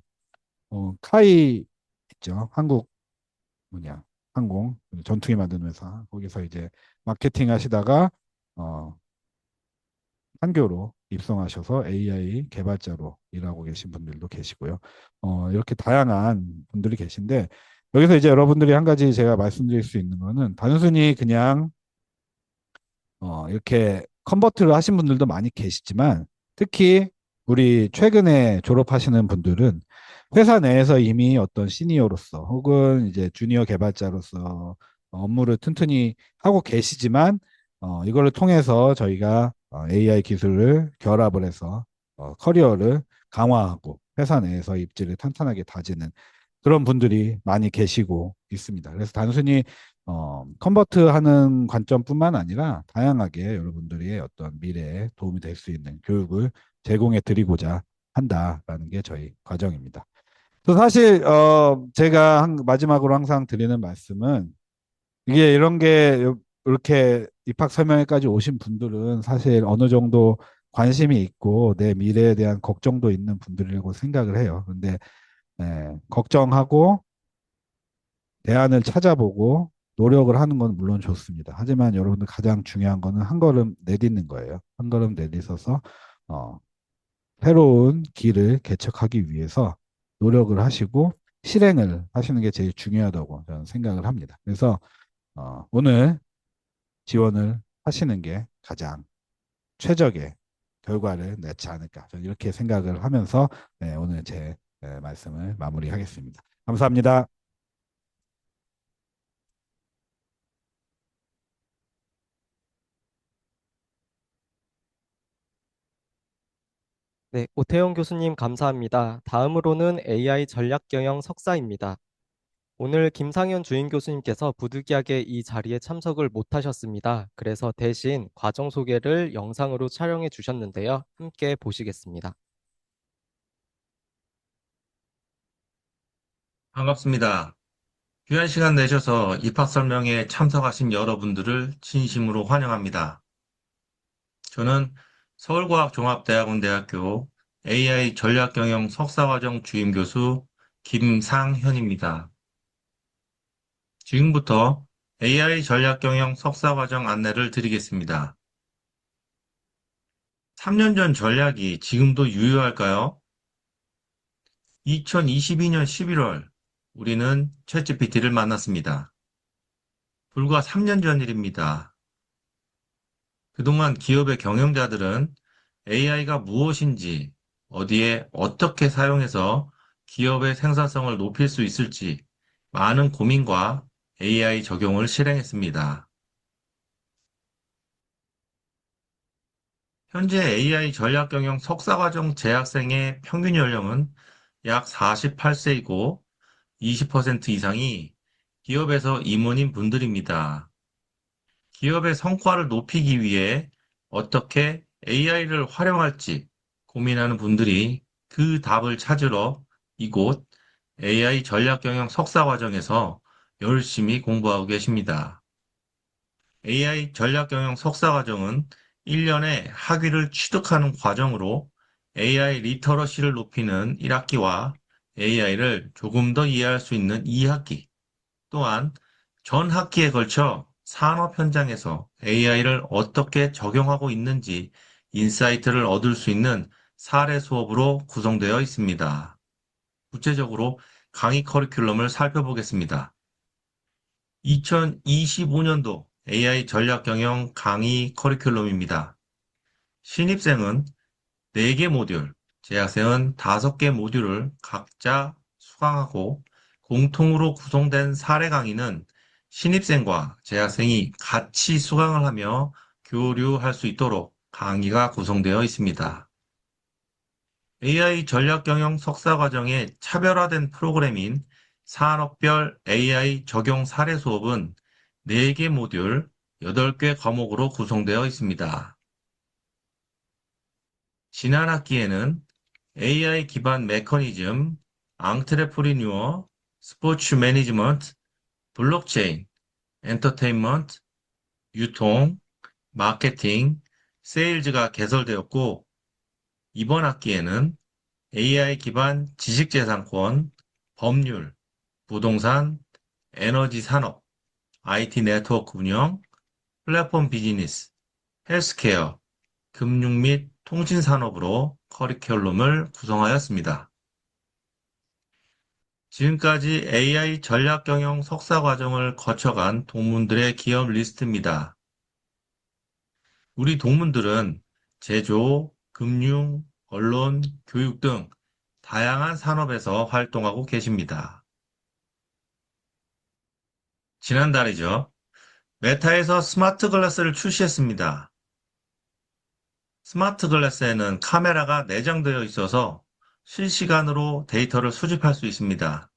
카이 있죠. 한국 뭐냐 항공 전투기 만드는 회사 거기서 이제 마케팅 하시다가 어, 한교로 입성하셔서 AI 개발자로 일하고 계신 분들도 계시고요. 이렇게 다양한 분들이 계신데 여기서 이제 여러분들이 한 가지 제가 말씀드릴 수 있는 거는 단순히 그냥 이렇게 컨버트를 하신 분들도 많이 계시지만 특히 우리 최근에 졸업하시는 분들은 회사 내에서 이미 어떤 시니어로서 혹은 이제 주니어 개발자로서 업무를 튼튼히 하고 계시지만 이거를 통해서 저희가 AI 기술을 결합을 해서 커리어를 강화하고 회사 내에서 입지를 탄탄하게 다지는 그런 분들이 많이 계시고 있습니다. 그래서 단순히 컨버트하는 관점뿐만 아니라 다양하게 여러분들의 어떤 미래에 도움이 될 수 있는 교육을 제공해 드리고자 한다라는 게 저희 과정입니다. 또 사실 제가 마지막으로 항상 드리는 말씀은 이게 이런 게 이렇게 입학 설명회까지 오신 분들은 사실 어느 정도 관심이 있고 내 미래에 대한 걱정도 있는 분들이라고 생각을 해요. 근데 걱정하고 대안을 찾아보고 노력을 하는 건 물론 좋습니다. 하지만 여러분들 가장 중요한 거는 한 걸음 내딛는 거예요. 한 걸음 내딛어서 어, 새로운 길을 개척하기 위해서 노력을 하시고 실행을 하시는 게 제일 중요하다고 저는 생각을 합니다. 그래서 오늘 지원을 하시는 게 가장 최적의 결과를 냈지 않을까 저는 이렇게 생각을 하면서 오늘 제 말씀을 마무리하겠습니다. 감사합니다. 네, 오태영 교수님 감사합니다. 다음으로는 AI 전략 경영 석사입니다. 오늘 김상현 주임 교수님께서 부득이하게 이 자리에 참석을 못하셨습니다. 그래서 대신 과정 소개를 영상으로 촬영해 주셨는데요. 함께 보시겠습니다. 반갑습니다. 귀한 시간 내셔서 입학 설명회에 참석하신 여러분들을 진심으로 환영합니다. 저는 서울과학종합대학원대학교 AI 전략경영 석사과정 주임교수 김상현입니다. 지금부터 AI 전략경영 석사과정 안내를 드리겠습니다. 3년 전 전략이 지금도 유효할까요? 2022년 11월 우리는 챗GPT를 만났습니다. 불과 3년 전 일입니다. 그동안 기업의 경영자들은 AI가 무엇인지, 어디에 어떻게 사용해서 기업의 생산성을 높일 수 있을지 많은 고민과 AI 적용을 실행했습니다. 현재 AI 전략경영 석사과정 재학생의 평균 연령은 약 48세이고 20% 이상이 기업에서 임원인 분들입니다. 기업의 성과를 높이기 위해 어떻게 AI를 활용할지 고민하는 분들이 그 답을 찾으러 이곳 AI 전략경영 석사과정에서 열심히 공부하고 계십니다. AI 전략경영 석사과정은 1년의 학위를 취득하는 과정으로 AI 리터러시를 높이는 1학기와 AI를 조금 더 이해할 수 있는 2학기, 또한 전 학기에 걸쳐 산업 현장에서 AI를 어떻게 적용하고 있는지 인사이트를 얻을 수 있는 사례 수업으로 구성되어 있습니다. 구체적으로 강의 커리큘럼을 살펴보겠습니다. 2025년도 AI 전략 경영 강의 커리큘럼입니다. 신입생은 4개 모듈, 재학생은 5개 모듈을 각자 수강하고 공통으로 구성된 사례 강의는 신입생과 재학생이 같이 수강을 하며 교류할 수 있도록 강의가 구성되어 있습니다. AI 전략 경영 석사 과정의 차별화된 프로그램인 산업별 AI 적용 사례 수업은 4개 모듈, 8개 과목으로 구성되어 있습니다. 지난 학기에는 AI 기반 메커니즘, 앙트레프리뉴어, 스포츠 매니지먼트, 블록체인, 엔터테인먼트, 유통, 마케팅, 세일즈가 개설되었고, 이번 학기에는 AI 기반 지식재산권, 법률, 부동산, 에너지 산업, IT 네트워크 운영, 플랫폼 비즈니스, 헬스케어, 금융 및 통신 산업으로 커리큘럼을 구성하였습니다. 지금까지 AI 전략 경영 석사 과정을 거쳐간 동문들의 기업 리스트입니다. 우리 동문들은 제조, 금융, 언론, 교육 등 다양한 산업에서 활동하고 계십니다. 지난달이죠. 메타에서 스마트 글라스를 출시했습니다. 스마트 글라스에는 카메라가 내장되어 있어서 실시간으로 데이터를 수집할 수 있습니다.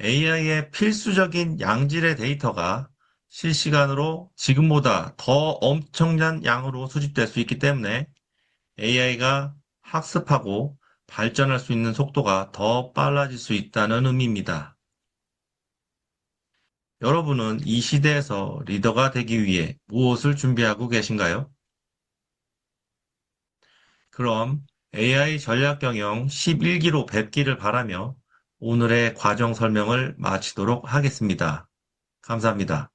AI의 필수적인 양질의 데이터가 실시간으로 지금보다 더 엄청난 양으로 수집될 수 있기 때문에 AI가 학습하고 발전할 수 있는 속도가 더 빨라질 수 있다는 의미입니다. 여러분은 이 시대에서 리더가 되기 위해 무엇을 준비하고 계신가요? 그럼 AI 전략 경영 11기로 뵙기를 바라며 오늘의 과정 설명을 마치도록 하겠습니다. 감사합니다.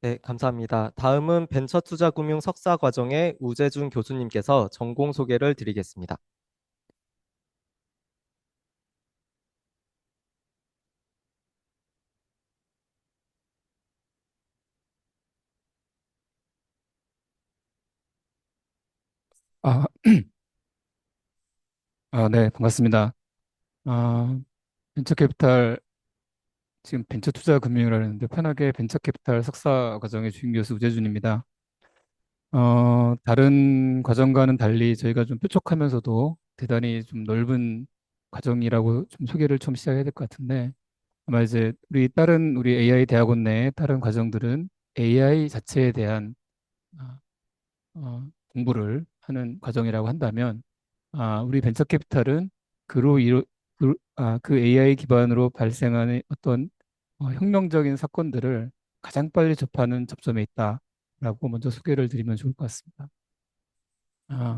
네, 감사합니다. 다음은 벤처투자금융 석사 과정의 우재준 교수님께서 전공 소개를 드리겠습니다. 아, 네, 반갑습니다. 아, 벤처캐피탈, 지금 벤처투자 금융이라 하는데 편하게 벤처캐피탈 석사 과정의 주임 교수 우재준입니다. 다른 과정과는 달리 저희가 좀 뾰족하면서도 대단히 좀 넓은 과정이라고 좀 소개를 좀 시작해야 될 것 같은데, 아마 이제 우리 AI 대학원 내 다른 과정들은 AI 자체에 대한 어, 공부를 하는 과정이라고 한다면, 우리 벤처 캐피탈은 그로 이루, 그 AI 기반으로 발생하는 어떤 혁명적인 사건들을 가장 빨리 접하는 접점에 있다라고 먼저 소개를 드리면 좋을 것 같습니다.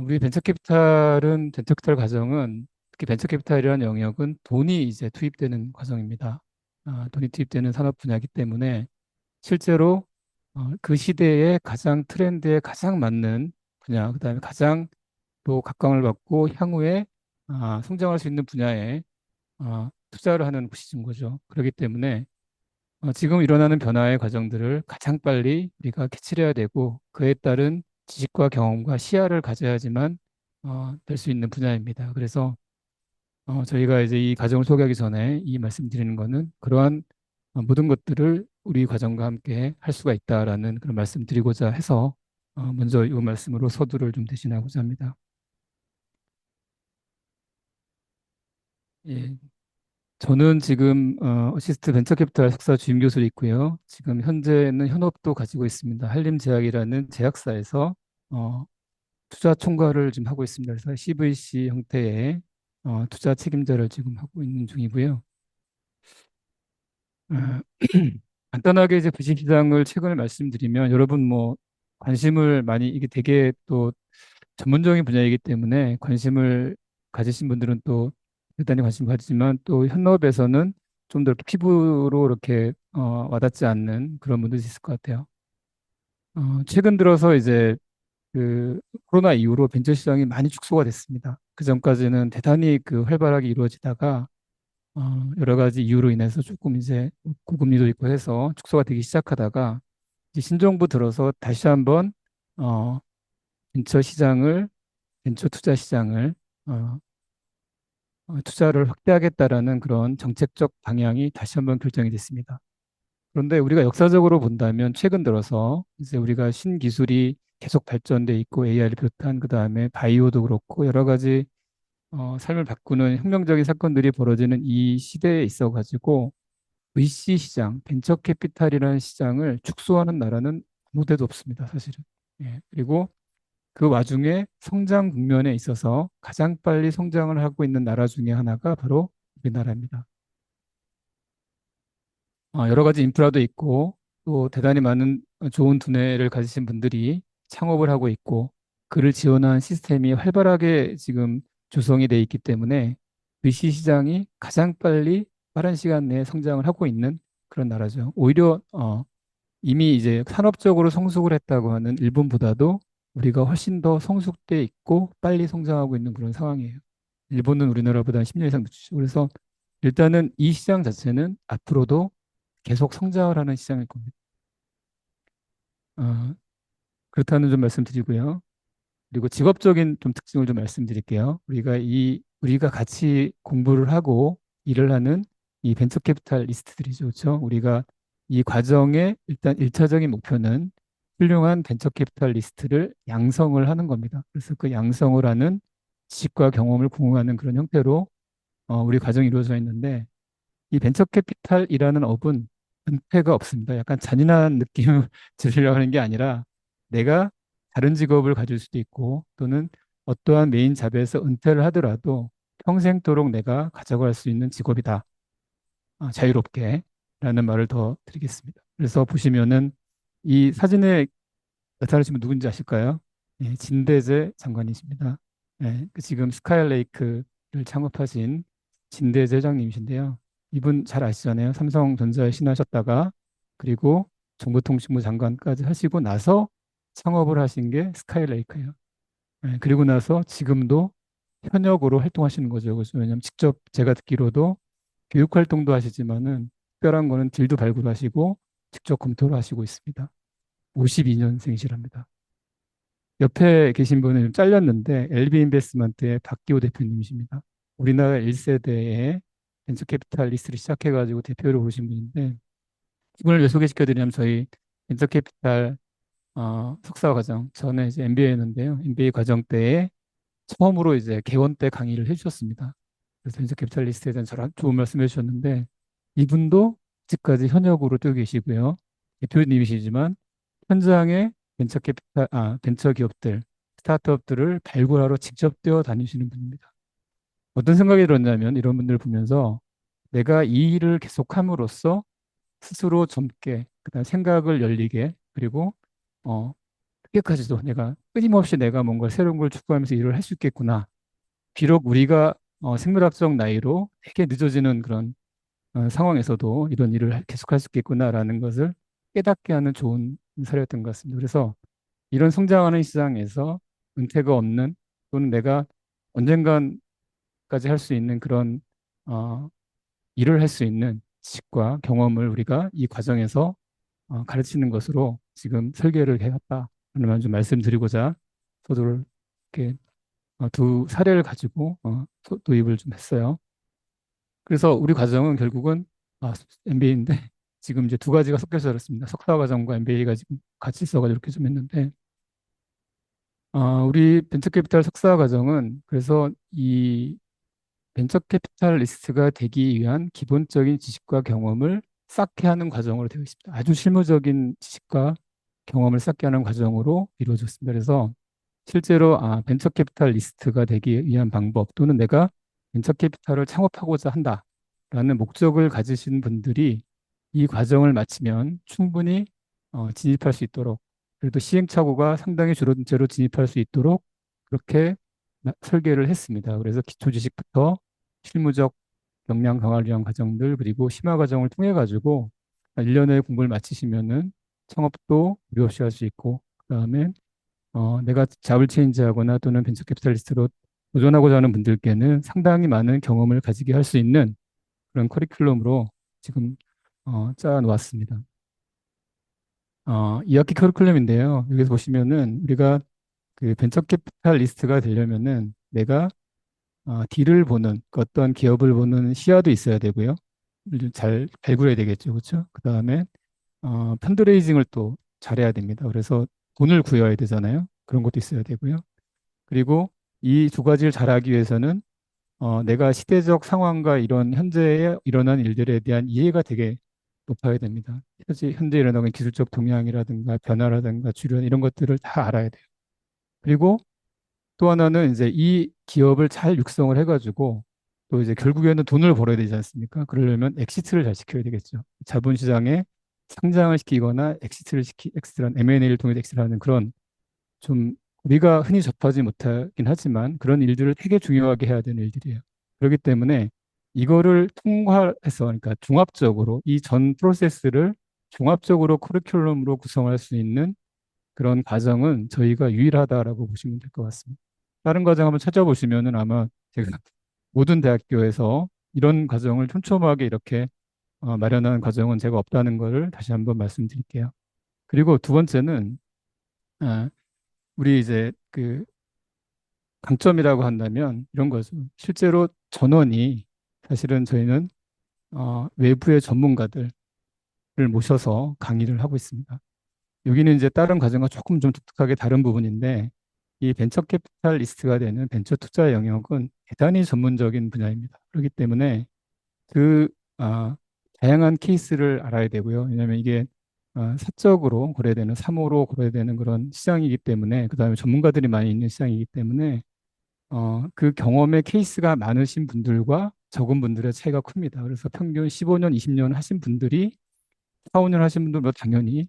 우리 벤처 캐피탈 과정은 특히 벤처 캐피탈이라는 영역은 돈이 이제 투입되는 과정입니다. 돈이 투입되는 산업 분야이기 때문에 실제로 그 시대의 가장 트렌드에 가장 맞는 분야, 그다음에 가장 또 각광을 받고 향후에 성장할 수 있는 분야에 투자를 하는 곳이인 거죠. 그렇기 때문에 지금 일어나는 변화의 과정들을 가장 빨리 우리가 캐치를 해야 되고 그에 따른 지식과 경험과 시야를 가져야지만 될 수 있는 분야입니다. 그래서 저희가 이제 이 과정을 소개하기 전에 이 말씀드리는 거는 그러한 모든 것들을 우리 과정과 함께 할 수가 있다라는 그런 말씀 드리고자 해서 먼저 이 말씀으로 서두를 좀 대신하고자 합니다. 예, 저는 지금 어시스트 벤처캐피탈 석사 주임 교수로 있고요. 지금 현재는 현업도 가지고 있습니다. 한림제약이라는 제약사에서 어, 투자 총괄을 지금 하고 있습니다. 그래서 CVC 형태의 투자 책임자를 지금 하고 있는 중이고요. 어, 간단하게 이제 부실시장을 최근에 말씀드리면 여러분 뭐 관심을 많이 이게 되게 또 전문적인 분야이기 때문에 관심을 가지신 분들은 또 대단히 관심을 가지지만 또 현업에서는 좀 더 이렇게 피부로 이렇게 와닿지 않는 그런 분들이 있을 것 같아요. 최근 들어서 이제 그 코로나 이후로 벤처 시장이 많이 축소가 됐습니다. 그 전까지는 대단히 그 활발하게 이루어지다가 여러 가지 이유로 인해서 조금 이제 고금리도 있고 해서 축소가 되기 시작하다가 이제 신정부 들어서 다시 한번 어, 벤처 시장을 벤처 투자 시장을 어, 투자를 확대하겠다라는 그런 정책적 방향이 다시 한번 결정이 됐습니다. 그런데 우리가 역사적으로 본다면 최근 들어서 이제 우리가 신기술이 계속 발전돼 있고 AI를 비롯한 그다음에 바이오도 그렇고 여러 가지 삶을 바꾸는 혁명적인 사건들이 벌어지는 이 시대에 있어 가지고 VC 시장, 벤처 캐피탈이라는 시장을 축소하는 나라는 아무 데도 없습니다, 사실은. 예. 그리고 그 와중에 성장 국면에 있어서 가장 빨리 성장을 하고 있는 나라 중에 하나가 바로 우리나라입니다. 여러 가지 인프라도 있고 또 대단히 많은 좋은 두뇌를 가지신 분들이 창업을 하고 있고 그를 지원한 시스템이 활발하게 지금 조성이 돼 있기 때문에 VC 시장이 가장 빨리 빠른 시간 내에 성장을 하고 있는 그런 나라죠. 오히려 이미 이제 산업적으로 성숙을 했다고 하는 일본보다도 우리가 훨씬 더 성숙돼 있고 빨리 성장하고 있는 그런 상황이에요. 일본은 우리나라보다 10년 이상 늦추죠. 그래서 일단은 이 시장 자체는 앞으로도 계속 성장을 하는 시장일 겁니다. 어, 그렇다는 좀 말씀드리고요. 그리고 직업적인 좀 특징을 좀 말씀드릴게요. 우리가 같이 공부를 하고 일을 하는 이 벤처 캐피탈리스트들이죠. 그렇죠? 우리가 이 과정의 일단 1차적인 목표는 훌륭한 벤처 캐피탈리스트를 양성을 하는 겁니다. 그래서 그 양성을 하는 지식과 경험을 공유하는 그런 형태로 우리 과정이 이루어져 있는데 이 벤처 캐피탈이라는 업은 은퇴가 없습니다. 약간 잔인한 느낌을 들으려고 하는 게 아니라 내가 다른 직업을 가질 수도 있고 또는 어떠한 메인 잡에서 은퇴를 하더라도 평생도록 내가 가져갈 수 있는 직업이다. 자유롭게 라는 말을 더 드리겠습니다. 그래서 보시면은 이 사진에 나타나신 분 누군지 아실까요? 예, 진대재 장관이십니다. 예, 그 지금 스카이레이크를 창업하신 진대재 회장님이신데요. 이분 잘 아시잖아요. 삼성전자에 신하셨다가 그리고 정보통신부 장관까지 하시고 나서 창업을 하신 게 스카이레이크예요. 예, 그리고 나서 지금도 현역으로 활동하시는 거죠. 그래서 왜냐하면 직접 제가 듣기로도 교육 활동도 하시지만은 특별한 거는 딜도 발굴하시고 직접 검토를 하시고 있습니다. 52년생이시랍니다. 옆에 계신 분은 좀 잘렸는데 LB 인베스트먼트의 박기호 대표님이십니다. 우리나라 1세대의 벤처 캐피탈리스트를 시작해가지고 대표로 오신 분인데 이분을 왜 소개시켜드리냐면 저희 벤처 캐피탈 석사 과정 전에 이제 MBA였는데요. MBA 과정 때에 처음으로 이제 개원 때 강의를 해주셨습니다. 그래서 벤처 캐피탈리스트에 대한 저랑 좋은 말씀 해주셨는데 이분도 아직까지 현역으로 뛰고 계시고요. 대표님이시지만 현장에 벤처 기업들, 스타트업들을 발굴하러 직접 뛰어다니시는 분입니다. 어떤 생각이 들었냐면 이런 분들을 보면서 내가 이 일을 계속함으로써 스스로 젊게, 그다음 생각을 열리게, 그리고 그때까지도 내가 끊임없이 내가 뭔가 새로운 걸 추구하면서 일을 할 수 있겠구나. 비록 우리가 생물학적 나이로 되게 늦어지는 그런 상황에서도 이런 일을 계속할 수 있겠구나라는 것을 깨닫게 하는 좋은 사례였던 것 같습니다. 그래서 이런 성장하는 시장에서 은퇴가 없는 또는 내가 언젠간까지 할 수 있는 그런 어, 일을 할 수 있는 지식과 경험을 우리가 이 과정에서 가르치는 것으로 지금 설계를 해왔다는 말 좀 말씀드리고자 저도 이렇게 두 사례를 가지고 도입을 좀 했어요. 그래서 우리 과정은 결국은 MBA인데 지금 이제 두 가지가 섞여서 그렇습니다. 석사 과정과 MBA가 지금 같이 있어가지고 이렇게 좀 했는데 우리 벤처 캐피탈 석사 과정은 그래서 이 벤처 캐피탈리스트가 되기 위한 기본적인 지식과 경험을 쌓게 하는 과정으로 되어 있습니다. 아주 실무적인 지식과 경험을 쌓게 하는 과정으로 이루어졌습니다. 그래서 실제로 벤처 캐피탈리스트가 되기 위한 방법 또는 내가 벤처 캐피탈을 창업하고자 한다라는 목적을 가지신 분들이 이 과정을 마치면 충분히 진입할 수 있도록 그래도 시행착오가 상당히 줄어든 채로 진입할 수 있도록 그렇게 설계를 했습니다. 그래서 기초 지식부터 실무적 역량 강화를 위한 과정들 그리고 심화 과정을 통해 가지고 1년의 공부를 마치시면은 창업도 무리 없이 할 수 있고 그다음에 내가 잡을 체인지하거나 또는 벤처 캐피탈리스트로 도전하고자 하는 분들께는 상당히 많은 경험을 가지게 할 수 있는 그런 커리큘럼으로 지금 짜 놓았습니다. 2학기 커리큘럼인데요. 여기서 보시면은 우리가 그 벤처 캐피탈리스트가 되려면은 내가 딜을 보는 그 어떤 기업을 보는 시야도 있어야 되고요. 잘 발굴해야 되겠죠, 그렇죠? 그 다음에 펀드레이징을 또 잘해야 됩니다. 그래서 돈을 구해야 되잖아요. 그런 것도 있어야 되고요. 그리고 이 두 가지를 잘하기 위해서는 내가 시대적 상황과 이런 현재에 일어난 일들에 대한 이해가 되게 높아야 됩니다. 현재 일어나고 있는 기술적 동향이라든가 변화라든가 주변 이런 것들을 다 알아야 돼요. 그리고 또 하나는 이제 이 기업을 잘 육성을 해가지고 또 이제 결국에는 돈을 벌어야 되지 않습니까? 그러려면 엑시트를 잘 시켜야 되겠죠. 자본시장에 상장을 시키거나 엑시트란 M&A를 통해서 엑시트를 하는 그런 좀 우리가 흔히 접하지 못하긴 하지만 그런 일들을 되게 중요하게 해야 되는 일들이에요. 그렇기 때문에 이거를 통과해서 그러니까 종합적으로 이 전 프로세스를 종합적으로 커리큘럼으로 구성할 수 있는 그런 과정은 저희가 유일하다라고 보시면 될 것 같습니다. 다른 과정 한번 찾아보시면은 아마 제가 모든 대학교에서 이런 과정을 촘촘하게 이렇게 마련한 과정은 제가 없다는 것을 다시 한번 말씀드릴게요. 그리고 두 번째는 아, 우리 이제 그 강점이라고 한다면 이런 거죠. 실제로 전원이 사실은 저희는 외부의 전문가들을 모셔서 강의를 하고 있습니다. 여기는 이제 다른 과정과 조금 좀 독특하게 다른 부분인데 이 벤처 캐피탈리스트가 되는 벤처 투자 영역은 대단히 전문적인 분야입니다. 그렇기 때문에 그 다양한 케이스를 알아야 되고요. 왜냐하면 이게 사적으로 거래되는 사모로 거래되는 그런 시장이기 때문에 그다음에 전문가들이 많이 있는 시장이기 때문에 그 경험의 케이스가 많으신 분들과 적은 분들의 차이가 큽니다. 그래서 평균 15년, 20년 하신 분들이 4, 5년 하신 분들도 당연히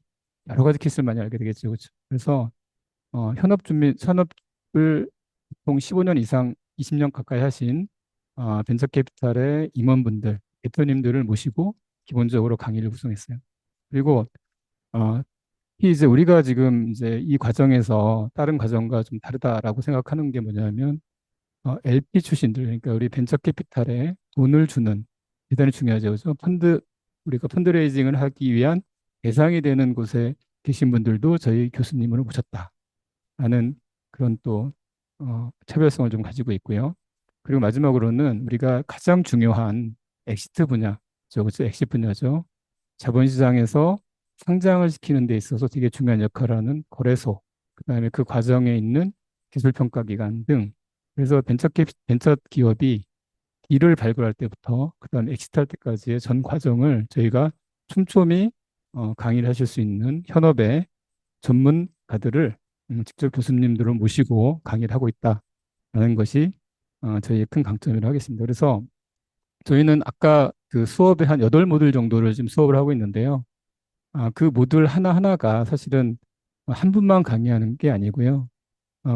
여러 가지 케이스를 많이 알게 되겠죠. 그렇죠? 그래서 현업을 보통 15년 이상 20년 가까이 하신 벤처 캐피탈의 임원분들, 대표님들을 모시고 기본적으로 강의를 구성했어요. 그리고 어, 이제 우리가 지금 이제 이 과정에서 다른 과정과 좀 다르다라고 생각하는 게 뭐냐면 LP 출신들, 그러니까 우리 벤처 캐피탈에 돈을 주는 대단히 중요하죠. 그래서 우리가 펀드레이징을 하기 위한 대상이 되는 곳에 계신 분들도 저희 교수님을 모셨다라는 그런 또 차별성을 좀 가지고 있고요. 그리고 마지막으로는 우리가 가장 중요한 엑시트 분야, 그렇죠? 엑시트 분야죠. 자본시장에서 상장을 시키는 데 있어서 되게 중요한 역할을 하는 거래소, 그다음에 그 과정에 있는 기술평가기관 등 그래서 벤처 기업이 일을 발굴할 때부터 그다음에 엑시트할 때까지의 전 과정을 저희가 촘촘히 강의를 하실 수 있는 현업의 전문가들을 직접 교수님들을 모시고 강의를 하고 있다라는 것이 저희의 큰 강점이라고 하겠습니다. 그래서 저희는 아까 그 수업에 한 8모듈 정도를 지금 수업을 하고 있는데요. 그 모듈 하나하나가 사실은 한 분만 강의하는 게 아니고요.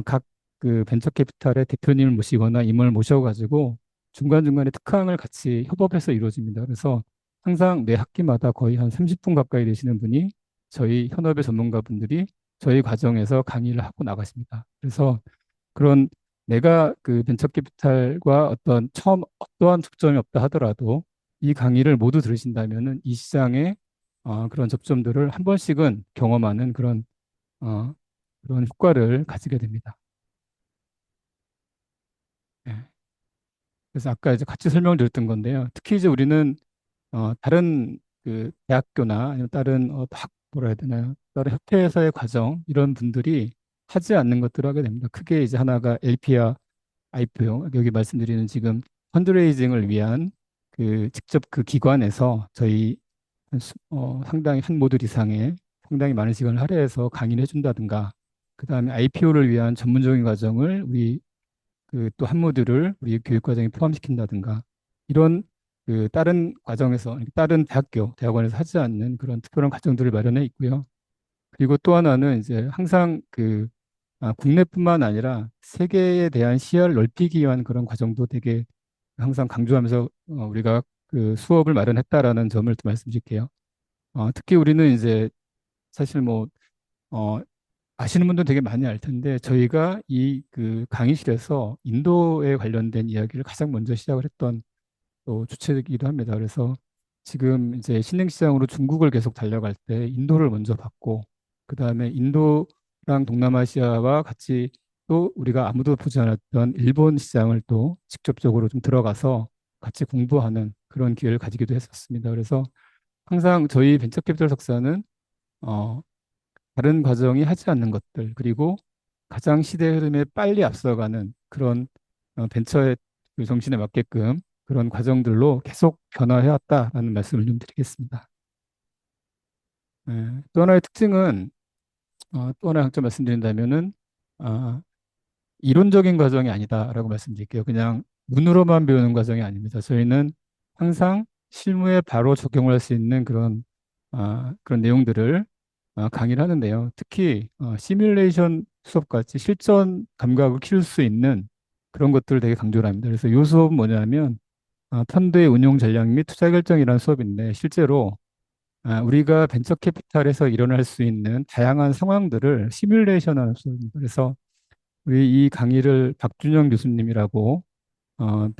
각 그 벤처 캐피탈의 대표님을 모시거나 임원을 모셔가지고 중간중간에 특강을 같이 협업해서 이루어집니다. 그래서 항상 매 학기마다 거의 한 30분 가까이 되시는 분이 저희 현업의 전문가분들이 저희 과정에서 강의를 하고 나가십니다. 그래서 그런 내가 그 벤처 캐피탈과 어떤 처음 어떠한 접점이 없다 하더라도 이 강의를 모두 들으신다면은 이 시장의 그런 접점들을 한 번씩은 경험하는 어, 그런 효과를 가지게 됩니다. 예. 그래서 아까 이제 같이 설명을 드렸던 건데요. 특히 이제 우리는 다른 그 대학교나 아니면 다른 뭐라 해야 되나요? 다른 협회에서의 과정 이런 분들이 하지 않는 것들을 하게 됩니다. 크게 이제 하나가 LP와 IPO 여기 말씀드리는 지금 펀드레이징을 위한 그 직접 그 기관에서 저희 상당히 한 모듈 이상의 상당히 많은 시간을 할애해서 강의를 해준다든가 그다음에 IPO를 위한 전문적인 과정을 우리 그 또 한 모듈을 우리 교육 과정에 포함시킨다든가 이런 그 다른 과정에서 다른 대학원에서 하지 않는 그런 특별한 과정들을 마련해 있고요. 그리고 또 하나는 이제 항상 국내뿐만 아니라 세계에 대한 시야를 넓히기 위한 그런 과정도 되게 항상 강조하면서 우리가 그 수업을 마련했다라는 점을 또 말씀드릴게요. 특히 우리는 이제 사실 뭐 어, 아시는 분들 되게 많이 알 텐데 저희가 이 그 강의실에서 인도에 관련된 이야기를 가장 먼저 시작을 했던 또 주체이기도 합니다. 그래서 지금 이제 신흥시장으로 중국을 계속 달려갈 때 인도를 먼저 봤고 그 다음에 인도랑 동남아시아와 같이 또 우리가 아무도 보지 않았던 일본 시장을 또 직접적으로 좀 들어가서 같이 공부하는 그런 기회를 가지기도 했었습니다. 그래서 항상 저희 벤처캐피털 석사는 어, 다른 과정이 하지 않는 것들, 그리고 가장 시대 흐름에 빨리 앞서가는 그런 벤처의 그 정신에 맞게끔 그런 과정들로 계속 변화해왔다라는 말씀을 좀 드리겠습니다. 또 하나의 특징은, 또 하나의 강점 말씀드린다면은, 아, 이론적인 과정이 아니다라고 말씀드릴게요. 그냥 눈으로만 배우는 과정이 아닙니다. 저희는 항상 실무에 바로 적용을 할 수 있는 그런 내용들을 강의를 하는데요. 특히 시뮬레이션 수업같이 실전 감각을 키울 수 있는 그런 것들을 되게 강조를 합니다. 그래서 이 수업은 뭐냐면 펀드의 운용 전략 및 투자 결정이라는 수업인데 실제로 우리가 벤처 캐피탈에서 일어날 수 있는 다양한 상황들을 시뮬레이션하는 수업입니다. 그래서 우리 이 강의를 박준영 교수님이라고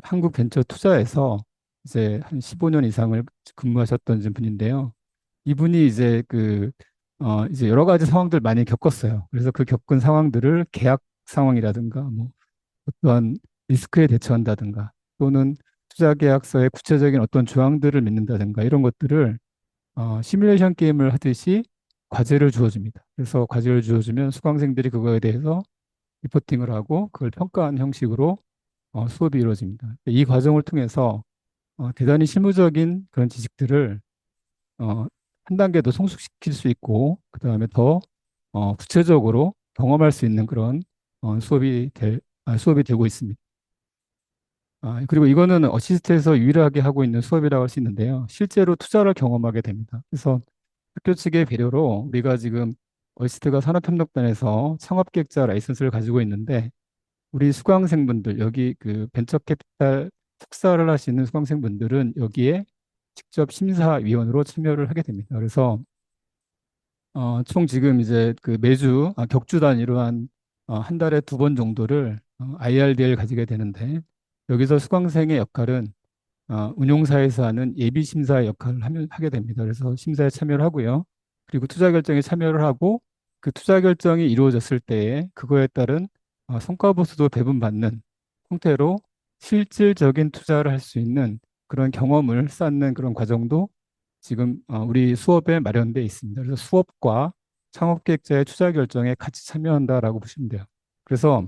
한국 벤처 투자에서 이제 한 15년 이상을 근무하셨던 분인데요. 이분이 이제 여러 가지 상황들 많이 겪었어요. 그래서 그 겪은 상황들을 계약 상황이라든가 뭐 어떠한 리스크에 대처한다든가 또는 투자 계약서의 구체적인 어떤 조항들을 맺는다든가 이런 것들을 시뮬레이션 게임을 하듯이 과제를 주어집니다. 그래서 과제를 주어주면 수강생들이 그거에 대해서 리포팅을 하고 그걸 평가하는 형식으로 수업이 이루어집니다. 이 과정을 통해서 대단히 실무적인 그런 지식들을 어, 한 단계 더 성숙시킬 수 있고 그 다음에 더 구체적으로 경험할 수 있는 그런 수업이 되고 있습니다. 그리고 이거는 어시스트에서 유일하게 하고 있는 수업이라고 할 수 있는데요. 실제로 투자를 경험하게 됩니다. 그래서 학교 측의 배려로 우리가 지금 어시스트가 산업협력단에서 창업기획자 라이선스를 가지고 있는데 우리 수강생분들 여기 그 벤처 캐피탈 석사를 하시는 수강생분들은 여기에 직접 심사위원으로 참여를 하게 됩니다. 그래서 총 지금 이제 그 매주 격주 단위로 한 달에 2번 정도를 IRD를 가지게 되는데 여기서 수강생의 역할은 운용사에서 하는 예비 심사 역할을 하게 됩니다. 그래서 심사에 참여를 하고요. 그리고 투자 결정에 참여를 하고 그 투자 결정이 이루어졌을 때에 그거에 따른 성과 보수도 배분받는 형태로 실질적인 투자를 할 수 있는 그런 경험을 쌓는 그런 과정도 지금 우리 수업에 마련되어 있습니다. 그래서 수업과 창업기획자의 투자 결정에 같이 참여한다라고 보시면 돼요. 그래서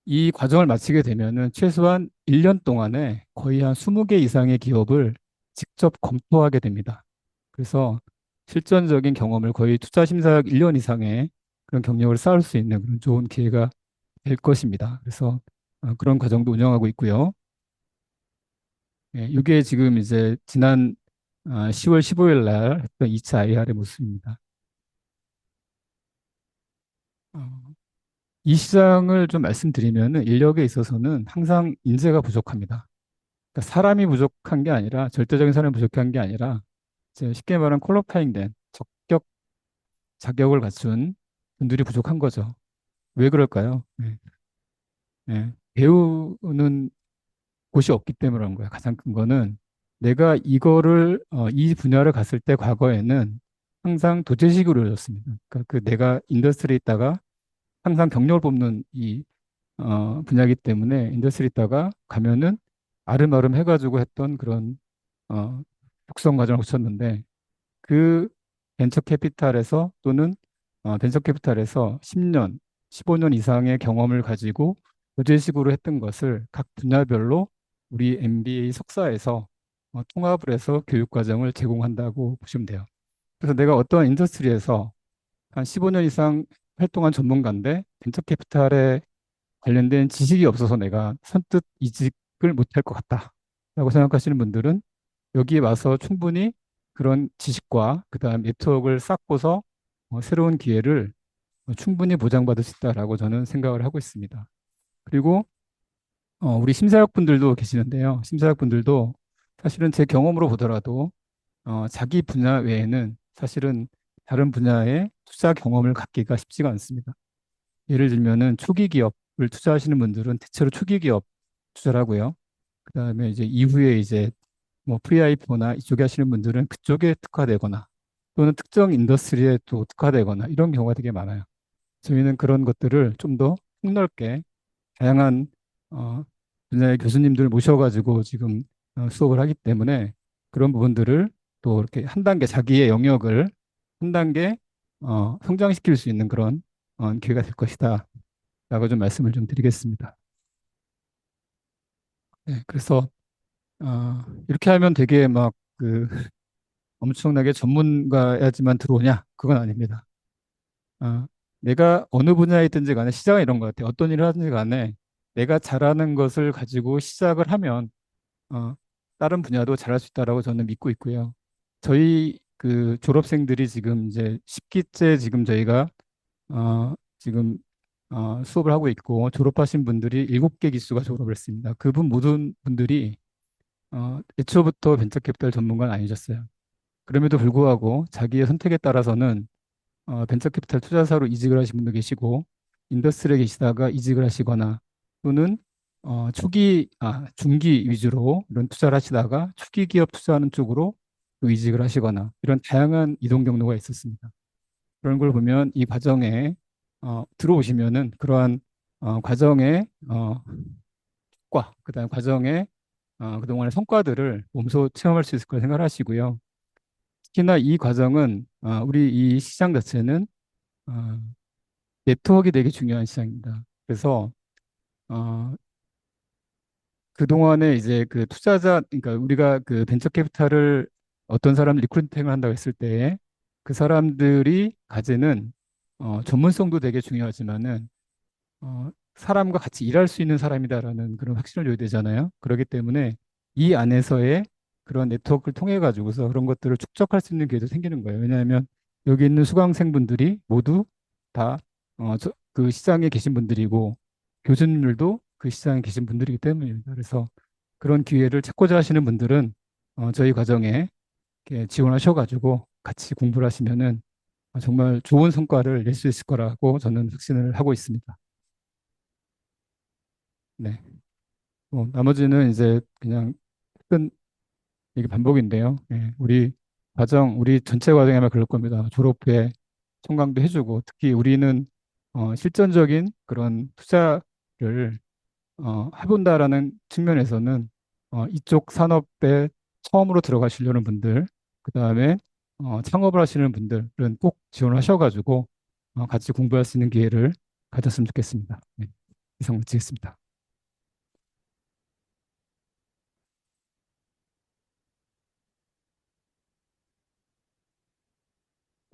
이 과정을 마치게 되면은 최소한 1년 동안에 거의 한 20개 이상의 기업을 직접 검토하게 됩니다. 그래서 실전적인 경험을 거의 투자 심사학 1년 이상의 그런 경력을 쌓을 수 있는 그런 좋은 기회가 될 것입니다. 그래서 그런 과정도 운영하고 있고요. 예, 이게 지금 이제 지난 10월 15일 날 했던 2차 IR의 모습입니다. 어, 이 시장을 좀 말씀드리면은 인력에 있어서는 항상 인재가 부족합니다. 그러니까 사람이 부족한 게 아니라 절대적인 사람이 부족한 게 아니라 이제 쉽게 말하면 퀄리파잉된 적격 자격을 갖춘 분들이 부족한 거죠. 왜 그럴까요? 네. 네. 배우는 곳이 없기 때문에 그런 거예요. 가장 큰 거는 내가 이거를 이 분야를 갔을 때 과거에는 항상 도제식으로 이루어졌습니다. 그러니까 그 내가 인더스트리에 있다가 항상 경력을 뽑는 이 분야이기 때문에 인더스트리 있다가 가면은 아름아름 해가지고 했던 그런 어, 육성 과정을 거쳤는데 그 벤처 캐피탈에서 또는 벤처 캐피탈에서 10년, 15년 이상의 경험을 가지고 교재식으로 했던 것을 각 분야별로 우리 MBA 석사에서 통합을 해서 교육 과정을 제공한다고 보시면 돼요. 그래서 내가 어떤 인더스트리에서 한 15년 이상 활동한 전문가인데 벤처 캐피탈에 관련된 지식이 없어서 내가 선뜻 이직을 못할 것 같다라고 생각하시는 분들은 여기에 와서 충분히 그런 지식과 그다음 네트워크를 쌓고서 새로운 기회를 충분히 보장받을 수 있다라고 저는 생각을 하고 있습니다. 그리고 우리 심사역분들도 계시는데요. 심사역분들도 사실은 제 경험으로 보더라도 자기 분야 외에는 사실은 다른 분야의 투자 경험을 갖기가 쉽지가 않습니다. 예를 들면은 초기 기업을 투자하시는 분들은 대체로 초기 기업 투자를 하고요. 그다음에 이제 이후에 이제 뭐 VIP나 이쪽에 하시는 분들은 그쪽에 특화되거나 또는 특정 인더스트리에 또 특화되거나 이런 경우가 되게 많아요. 저희는 그런 것들을 좀 더 폭넓게 다양한 어, 분야의 교수님들 모셔가지고 지금 수업을 하기 때문에 그런 부분들을 또 이렇게 한 단계 자기의 영역을 한 단계 성장시킬 수 있는 그런 기회가 될 것이다. 라고 좀 말씀을 좀 드리겠습니다. 네, 그래서 이렇게 하면 되게 막 그 엄청나게 전문가야지만 들어오냐? 그건 아닙니다. 어, 내가 어느 분야에 있든지 간에 시작은 이런 것 같아요. 어떤 일을 하든지 간에 내가 잘하는 것을 가지고 시작을 하면 어, 다른 분야도 잘할 수 있다라고 저는 믿고 있고요. 저희 그 졸업생들이 지금 이제 10기째 지금 저희가 지금 수업을 하고 있고 졸업하신 분들이 7개 기수가 졸업을 했습니다. 그분 모든 분들이 애초부터 벤처캐피탈 전문가는 아니셨어요. 그럼에도 불구하고 자기의 선택에 따라서는 벤처캐피탈 투자사로 이직을 하신 분도 계시고 인더스트리에 계시다가 이직을 하시거나 또는 중기 위주로 이런 투자를 하시다가 초기 기업 투자하는 쪽으로 또 이직을 하시거나 이런 다양한 이동 경로가 있었습니다. 그런 걸 보면 이 과정에 들어오시면은 그러한 과정의 그다음 과정의 그동안의 성과들을 몸소 체험할 수 있을 거라 생각하시고요. 특히나 이 과정은 우리 이 시장 자체는 어, 네트워크가 되게 중요한 시장입니다. 그래서 어, 그동안에 이제 그 투자자, 그러니까 우리가 그 벤처 캐피탈을 어떤 사람 리크루팅을 한다고 했을 때 그 사람들이 가지는 전문성도 되게 중요하지만은 사람과 같이 일할 수 있는 사람이다라는 그런 확신을 줘야 되잖아요. 그렇기 때문에 이 안에서의 그런 네트워크를 통해 가지고서 그런 것들을 축적할 수 있는 기회도 생기는 거예요. 왜냐하면 여기 있는 수강생분들이 모두 다 그 시장에 계신 분들이고 교수님들도 그 시장에 계신 분들이기 때문입니다. 그래서 그런 기회를 찾고자 하시는 분들은 저희 과정에 이렇게 지원하셔가지고 같이 공부를 하시면은 정말 좋은 성과를 낼 수 있을 거라고 저는 확신을 하고 있습니다. 네. 나머지는 이제 그냥 큰 이게 반복인데요. 예, 우리 전체 과정에 아마 그럴 겁니다. 졸업 후에 청강도 해주고, 특히 우리는 실전적인 그런 투자를 해본다라는 측면에서는 이쪽 산업에 처음으로 들어가시려는 분들, 그 다음에 창업을 하시는 분들은 꼭 지원하셔가지고 같이 공부할 수 있는 기회를 가졌으면 좋겠습니다. 네, 이상 마치겠습니다.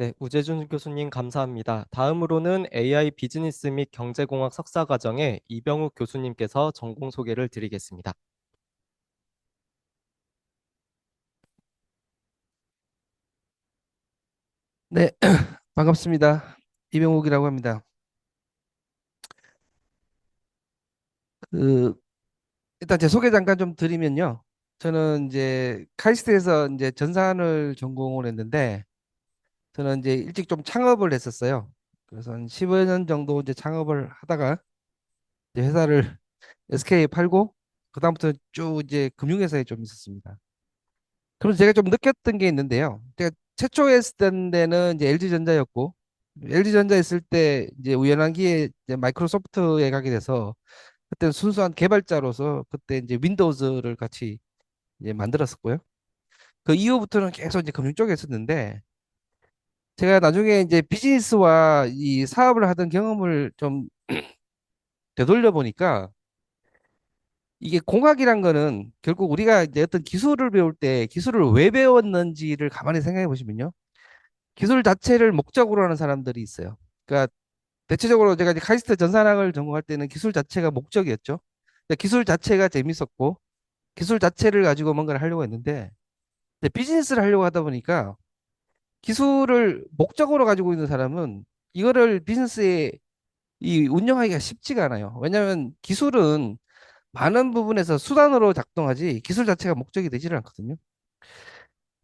네, 우재준 교수님 감사합니다. 다음으로는 AI 비즈니스 및 경제공학 석사과정의 이병욱 교수님께서 전공 소개를 드리겠습니다. 네, 반갑습니다. 이병욱이라고 합니다. 그 일단 제 소개 잠깐 좀 드리면요. 저는 이제 카이스트에서 이제 전산을 전공을 했는데 저는 이제 일찍 좀 창업을 했었어요. 그래서 한 15년 정도 이제 창업을 하다가 이제 회사를 SK에 팔고 그다음부터 쭉 이제 금융회사에 좀 있었습니다. 그래서 제가 좀 느꼈던 게 있는데요. 제가 최초에 했을 때는 이제 LG전자였고 LG전자 있을 때 이제 우연한 기회에 이제 마이크로소프트에 가게 돼서 그때 순수한 개발자로서 그때 이제 윈도우즈를 같이 이제 만들었었고요. 그 이후부터는 계속 이제 금융 쪽에 있었는데 제가 나중에 이제 비즈니스와 이 사업을 하던 경험을 좀 되돌려 보니까 이게 공학이란 거는 결국 우리가 이제 어떤 기술을 배울 때 기술을 왜 배웠는지를 가만히 생각해 보시면요. 기술 자체를 목적으로 하는 사람들이 있어요. 그러니까 대체적으로 제가 이제 카이스트 전산학을 전공할 때는 기술 자체가 목적이었죠. 근데 기술 자체가 재밌었고 기술 자체를 가지고 뭔가를 하려고 했는데 이제 비즈니스를 하려고 하다 보니까 기술을 목적으로 가지고 있는 사람은 이거를 비즈니스에 이 운영하기가 쉽지가 않아요. 왜냐하면 기술은 많은 부분에서 수단으로 작동하지 기술 자체가 목적이 되지를 않거든요.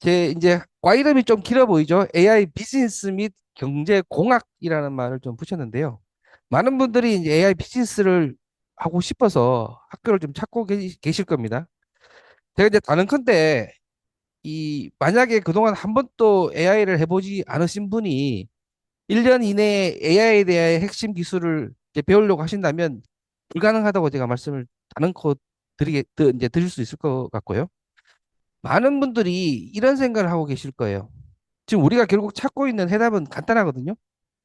제 이제 과 이름이 좀 길어 보이죠? AI 비즈니스 및 경제 공학이라는 말을 좀 붙였는데요. 많은 분들이 이제 AI 비즈니스를 하고 싶어서 학교를 좀 찾고 계실 겁니다. 제가 이제 다른컨대 이 만약에 그동안 한 번도 AI를 해보지 않으신 분이 1년 이내에 AI에 대한 핵심 기술을 이제 배우려고 하신다면 불가능하다고 제가 말씀을 단언코 이제 드릴 수 있을 것 같고요. 많은 분들이 이런 생각을 하고 계실 거예요. 지금 우리가 결국 찾고 있는 해답은 간단하거든요.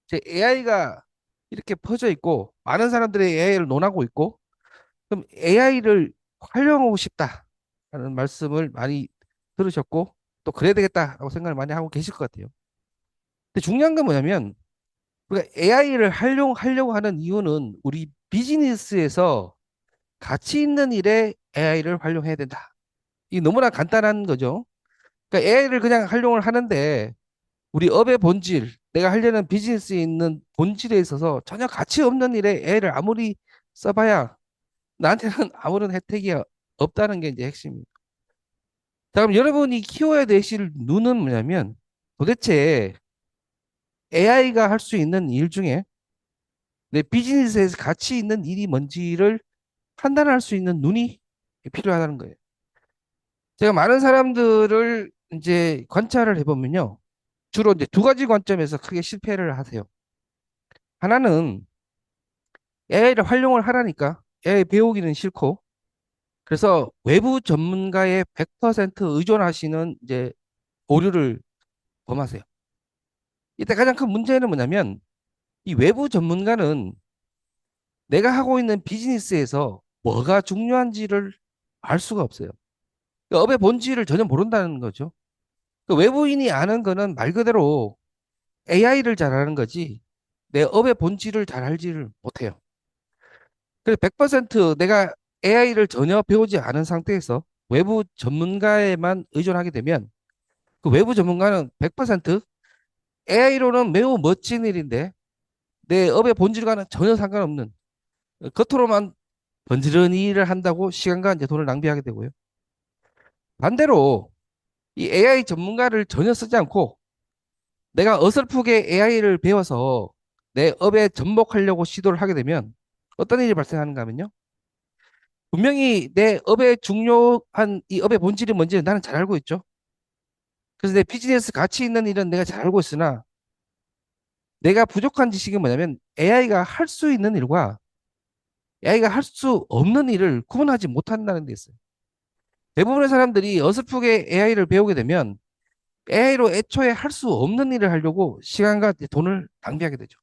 제 AI가 이렇게 퍼져 있고 많은 사람들이 AI를 논하고 있고 그럼 AI를 활용하고 싶다라는 말씀을 많이 들으셨고 또 그래야 되겠다라고 생각을 많이 하고 계실 것 같아요. 근데 중요한 건 뭐냐면 우리가 AI를 활용하려고 하는 이유는 우리 비즈니스에서 가치 있는 일에 AI를 활용해야 된다. 이 너무나 간단한 거죠. 그러니까 AI를 그냥 활용을 하는데 우리 업의 본질, 내가 하려는 비즈니스에 있는 본질에 있어서 전혀 가치 없는 일에 AI를 아무리 써봐야 나한테는 아무런 혜택이 없다는 게 이제 핵심입니다. 자, 그럼 여러분이 키워야 되실 눈은 뭐냐면 도대체 AI가 할 수 있는 일 중에 내 비즈니스에서 가치 있는 일이 뭔지를 판단할 수 있는 눈이 필요하다는 거예요. 제가 많은 사람들을 이제 관찰을 해보면요. 주로 이제 두 가지 관점에서 크게 실패를 하세요. 하나는 AI를 활용을 하라니까 AI 배우기는 싫고 그래서 외부 전문가의 100% 의존하시는 이제 오류를 범하세요. 이때 가장 큰 문제는 뭐냐면 이 외부 전문가는 내가 하고 있는 비즈니스에서 뭐가 중요한지를 알 수가 없어요. 그 업의 본질을 전혀 모른다는 거죠. 그 외부인이 아는 거는 말 그대로 AI를 잘하는 거지 내 업의 본질을 잘 알지를 못해요. 그래서 100% 내가 AI를 전혀 배우지 않은 상태에서 외부 전문가에만 의존하게 되면 그 외부 전문가는 100% AI로는 매우 멋진 일인데 내 업의 본질과는 전혀 상관없는 겉으로만 번지르니 일을 한다고 시간과 이제 돈을 낭비하게 되고요. 반대로 이 AI 전문가를 전혀 쓰지 않고 내가 어설프게 AI를 배워서 내 업에 접목하려고 시도를 하게 되면 어떤 일이 발생하는가 하면요. 분명히 내 업의 중요한 이 업의 본질이 뭔지 나는 잘 알고 있죠. 그래서 내 비즈니스 가치 있는 일은 내가 잘 알고 있으나 내가 부족한 지식이 뭐냐면 AI가 할 수 있는 일과 AI가 할 수 없는 일을 구분하지 못한다는 데 있어요. 대부분의 사람들이 어설프게 AI를 배우게 되면 AI로 애초에 할 수 없는 일을 하려고 시간과 돈을 낭비하게 되죠.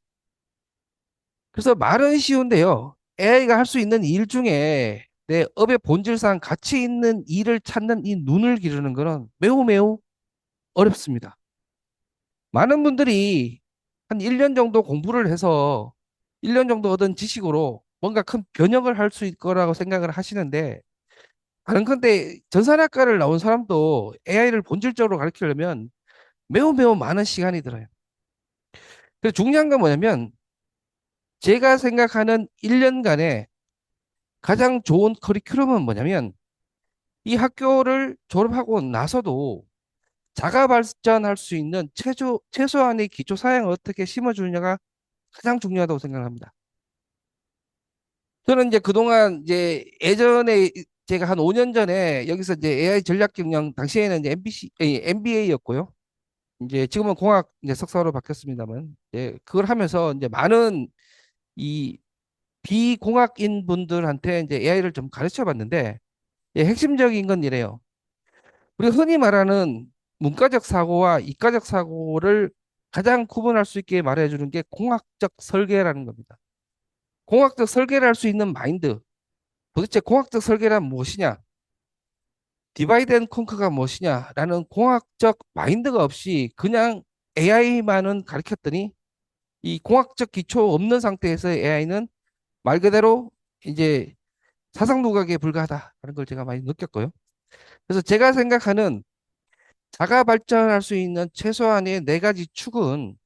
그래서 말은 쉬운데요. AI가 할 수 있는 일 중에 내 업의 본질상 가치 있는 일을 찾는 이 눈을 기르는 것은 매우 매우 어렵습니다. 많은 분들이 한 1년 정도 공부를 해서 1년 정도 얻은 지식으로 뭔가 큰 변형을 할 수 있을 거라고 생각을 하시는데, 다른컨대 전산학과를 나온 사람도 AI를 본질적으로 가르치려면 매우 매우 많은 시간이 들어요. 그래서 중요한 건 뭐냐면, 제가 생각하는 1년간의 가장 좋은 커리큘럼은 뭐냐면, 이 학교를 졸업하고 나서도 자가 발전할 수 있는 최소한의 기초 사양을 어떻게 심어주느냐가 가장 중요하다고 생각합니다. 저는 이제 그동안 이제 예전에 제가 한 5년 전에 여기서 이제 AI 전략 경영, 당시에는 이제 MBA였고요. 이제 지금은 공학 이제 석사로 바뀌었습니다만, 그걸 하면서 이제 많은 이 비공학인 분들한테 이제 AI를 좀 가르쳐 봤는데, 핵심적인 건 이래요. 우리가 흔히 말하는 문과적 사고와 이과적 사고를 가장 구분할 수 있게 말해주는 게 공학적 설계라는 겁니다. 공학적 설계를 할 수 있는 마인드. 도대체 공학적 설계란 무엇이냐? 디바이드 앤 컨커가 무엇이냐라는 공학적 마인드가 없이 그냥 AI만은 가르쳤더니, 이 공학적 기초 없는 상태에서 AI는 말 그대로 이제 사상 누각에 불과하다라는 걸 제가 많이 느꼈고요. 그래서 제가 생각하는 자가 발전할 수 있는 최소한의 네 가지 축은,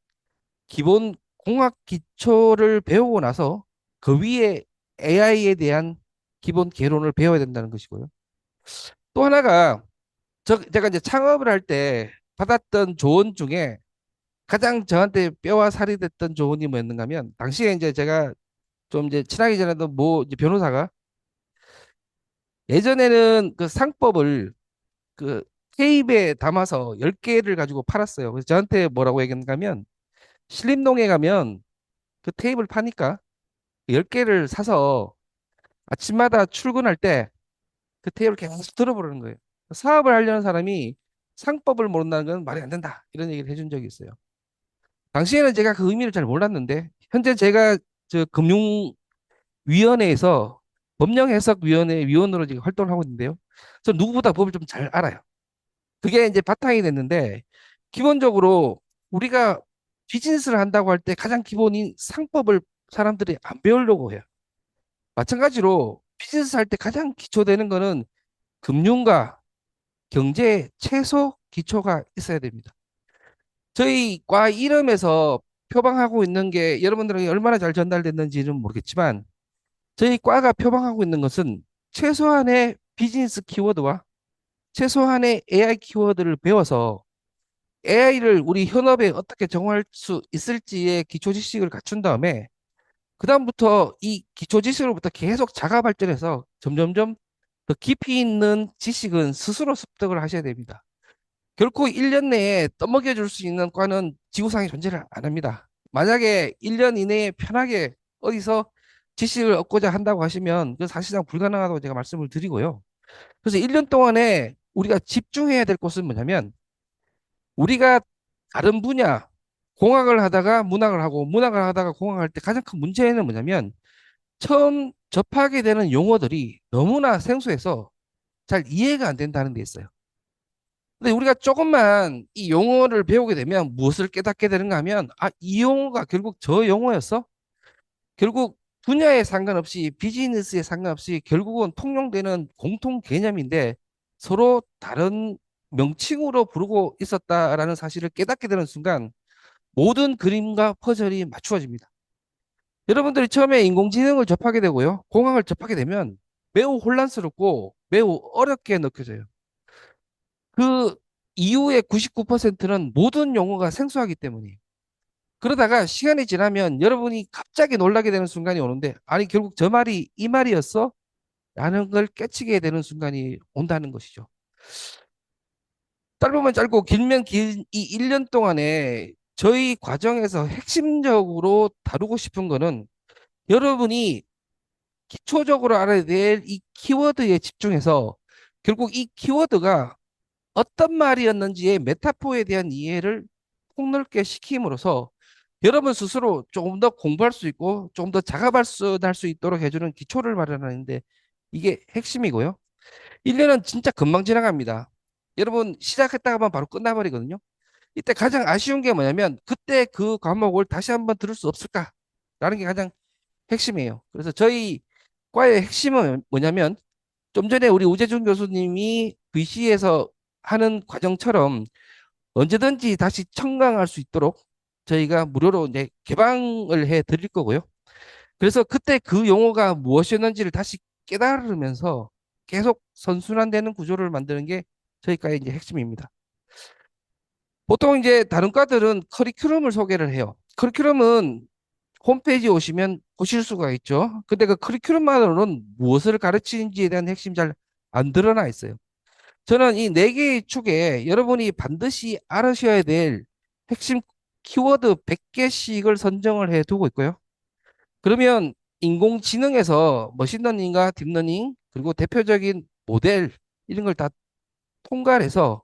기본 공학 기초를 배우고 나서 그 위에 AI에 대한 기본 개론을 배워야 된다는 것이고요. 또 하나가, 제가 이제 창업을 할 때 받았던 조언 중에 가장 저한테 뼈와 살이 됐던 조언이 뭐였는가 하면, 당시에 이제 제가 좀 이제 친하기 전에도 뭐 이제 변호사가, 예전에는 그 상법을 그 테이프에 담아서 10개를 가지고 팔았어요. 그래서 저한테 뭐라고 얘기했는가 하면, 신림동에 가면 그 테이프를 파니까 10개를 사서 아침마다 출근할 때 그 테이프를 계속 들어보라는 거예요. 사업을 하려는 사람이 상법을 모른다는 건 말이 안 된다, 이런 얘기를 해준 적이 있어요. 당시에는 제가 그 의미를 잘 몰랐는데, 현재 제가 저 금융위원회에서 법령해석위원회 위원으로 지금 활동을 하고 있는데요. 저 누구보다 법을 좀 잘 알아요. 그게 이제 바탕이 됐는데, 기본적으로 우리가 비즈니스를 한다고 할 때 가장 기본인 상법을 사람들이 안 배우려고 해요. 마찬가지로 비즈니스 할 때 가장 기초되는 거는 금융과 경제의 최소 기초가 있어야 됩니다. 저희 과 이름에서 표방하고 있는 게 여러분들에게 얼마나 잘 전달됐는지는 모르겠지만, 저희 과가 표방하고 있는 것은 최소한의 비즈니스 키워드와 최소한의 AI 키워드를 배워서 AI를 우리 현업에 어떻게 적용할 수 있을지의 기초 지식을 갖춘 다음에, 그다음부터 이 기초 지식으로부터 계속 자가 발전해서 점점점 더 깊이 있는 지식은 스스로 습득을 하셔야 됩니다. 결코 1년 내에 떠먹여 줄 수 있는 과는 지구상에 존재를 안 합니다. 만약에 1년 이내에 편하게 어디서 지식을 얻고자 한다고 하시면 그 사실상 불가능하다고 제가 말씀을 드리고요. 그래서 1년 동안에 우리가 집중해야 될 것은 뭐냐면, 우리가 다른 분야, 공학을 하다가 문학을 하고 문학을 하다가 공학을 할 때 가장 큰 문제는 뭐냐면, 처음 접하게 되는 용어들이 너무나 생소해서 잘 이해가 안 된다는 데 있어요. 근데 우리가 조금만 이 용어를 배우게 되면 무엇을 깨닫게 되는가 하면, 아, 이 용어가 결국 저 용어였어? 결국 분야에 상관없이 비즈니스에 상관없이 결국은 통용되는 공통 개념인데 서로 다른 명칭으로 부르고 있었다라는 사실을 깨닫게 되는 순간 모든 그림과 퍼즐이 맞추어집니다. 여러분들이 처음에 인공지능을 접하게 되고요, 공학을 접하게 되면 매우 혼란스럽고 매우 어렵게 느껴져요. 그 이후의 99%는 모든 용어가 생소하기 때문이에요. 그러다가 시간이 지나면 여러분이 갑자기 놀라게 되는 순간이 오는데, 아니 결국 저 말이 이 말이었어? 라는 걸 깨치게 되는 순간이 온다는 것이죠. 짧으면 짧고 길면 긴 이 1년 동안에 저희 과정에서 핵심적으로 다루고 싶은 거는, 여러분이 기초적으로 알아야 될 이 키워드에 집중해서 결국 이 키워드가 어떤 말이었는지의 메타포에 대한 이해를 폭넓게 시킴으로써 여러분 스스로 조금 더 공부할 수 있고 조금 더 자가 발전할 수 있도록 해주는 기초를 마련하는데, 이게 핵심이고요. 1년은 진짜 금방 지나갑니다. 여러분 시작했다가 하면 바로 끝나버리거든요. 이때 가장 아쉬운 게 뭐냐면 그때 그 과목을 다시 한번 들을 수 없을까라는 게 가장 핵심이에요. 그래서 저희 과의 핵심은 뭐냐면 좀 전에 우리 우재준 교수님이 VC에서 하는 과정처럼 언제든지 다시 청강할 수 있도록 저희가 무료로 이제 개방을 해 드릴 거고요. 그래서 그때 그 용어가 무엇이었는지를 다시 깨달으면서 계속 선순환되는 구조를 만드는 게 저희 과의 이제 핵심입니다. 보통 이제 다른 과들은 커리큘럼을 소개를 해요. 커리큘럼은 홈페이지에 오시면 보실 수가 있죠. 근데 그 커리큘럼만으로는 무엇을 가르치는지에 대한 핵심이 잘 안 드러나 있어요. 저는 이 네 개의 축에 여러분이 반드시 알으셔야 될 핵심 키워드 100개씩을 선정을 해 두고 있고요. 그러면 인공지능에서 머신러닝과 딥러닝 그리고 대표적인 모델 이런 걸 다 통과해서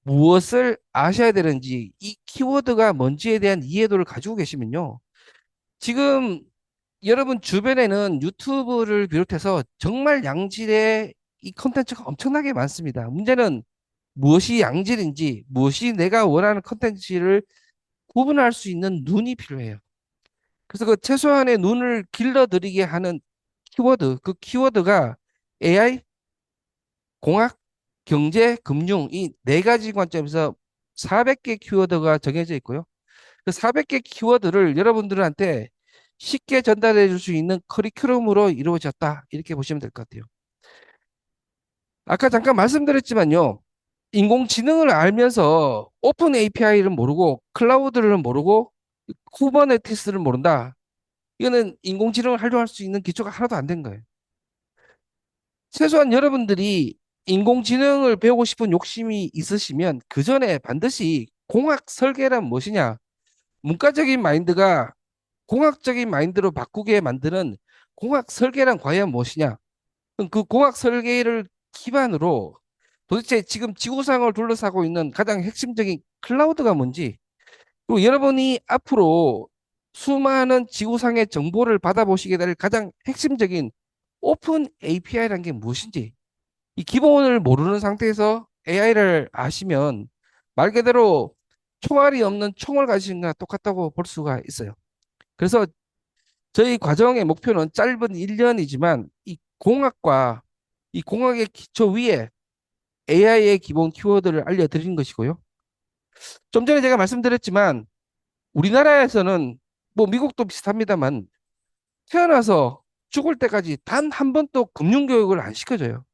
무엇을 아셔야 되는지 이 키워드가 뭔지에 대한 이해도를 가지고 계시면요. 지금 여러분 주변에는 유튜브를 비롯해서 정말 양질의 이 컨텐츠가 엄청나게 많습니다. 문제는 무엇이 양질인지, 무엇이 내가 원하는 컨텐츠를 구분할 수 있는 눈이 필요해요. 그래서 그 최소한의 눈을 길러드리게 하는 키워드, 그 키워드가 AI, 공학, 경제, 금융 이 네 가지 관점에서 400개 키워드가 정해져 있고요. 그 400개 키워드를 여러분들한테 쉽게 전달해 줄 수 있는 커리큘럼으로 이루어졌다. 이렇게 보시면 될 것 같아요. 아까 잠깐 말씀드렸지만요. 인공지능을 알면서 오픈 API를 모르고 클라우드를 모르고 쿠버네티스를 모른다. 이거는 인공지능을 활용할 수 있는 기초가 하나도 안 된 거예요. 최소한 여러분들이 인공지능을 배우고 싶은 욕심이 있으시면 그 전에 반드시 공학 설계란 무엇이냐? 문과적인 마인드가 공학적인 마인드로 바꾸게 만드는 공학 설계란 과연 무엇이냐? 그럼 그 공학 설계를 기반으로 도대체 지금 지구상을 둘러싸고 있는 가장 핵심적인 클라우드가 뭔지, 그리고 여러분이 앞으로 수많은 지구상의 정보를 받아보시게 될 가장 핵심적인 오픈 API라는 게 무엇인지, 이 기본을 모르는 상태에서 AI를 아시면 말 그대로 총알이 없는 총을 가지신 거나 똑같다고 볼 수가 있어요. 그래서 저희 과정의 목표는 짧은 1년이지만 이 공학의 기초 위에 AI의 기본 키워드를 알려드리는 것이고요. 좀 전에 제가 말씀드렸지만 우리나라에서는 뭐 미국도 비슷합니다만 태어나서 죽을 때까지 단 한 번도 금융교육을 안 시켜줘요.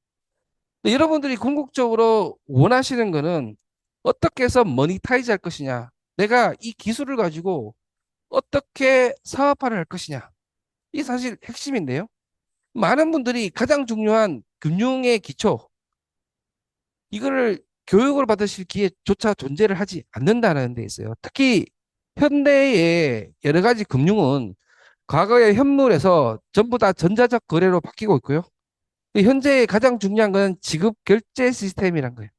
근데 여러분들이 궁극적으로 원하시는 거는 어떻게 해서 머니타이즈 할 것이냐. 내가 이 기술을 가지고 어떻게 사업화를 할 것이냐. 이게 사실 핵심인데요. 많은 분들이 가장 중요한 금융의 기초, 이거를 교육을 받으실 기회조차 존재를 하지 않는다는 데 있어요. 특히 현대의 여러 가지 금융은 과거의 현물에서 전부 다 전자적 거래로 바뀌고 있고요. 현재 가장 중요한 건 지급 결제 시스템이란 거예요.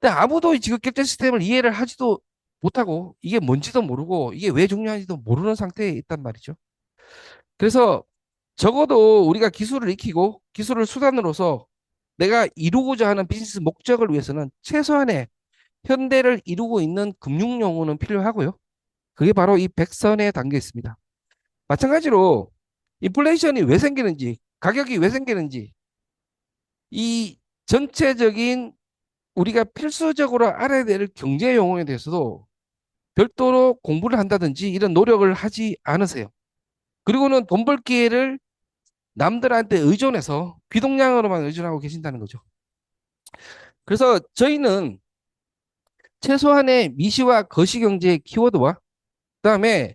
근데 아무도 이 지급 결제 시스템을 이해를 하지도 못하고 이게 뭔지도 모르고 이게 왜 중요한지도 모르는 상태에 있단 말이죠. 그래서 적어도 우리가 기술을 익히고 기술을 수단으로서 내가 이루고자 하는 비즈니스 목적을 위해서는 최소한의 현대를 이루고 있는 금융 용어는 필요하고요. 그게 바로 이 백선에 담겨 있습니다. 마찬가지로 인플레이션이 왜 생기는지, 가격이 왜 생기는지, 이 전체적인 우리가 필수적으로 알아야 될 경제 용어에 대해서도 별도로 공부를 한다든지 이런 노력을 하지 않으세요. 그리고는 돈 벌 기회를 남들한테 의존해서 귀동량으로만 의존하고 계신다는 거죠. 그래서 저희는 최소한의 미시와 거시경제의 키워드와 그다음에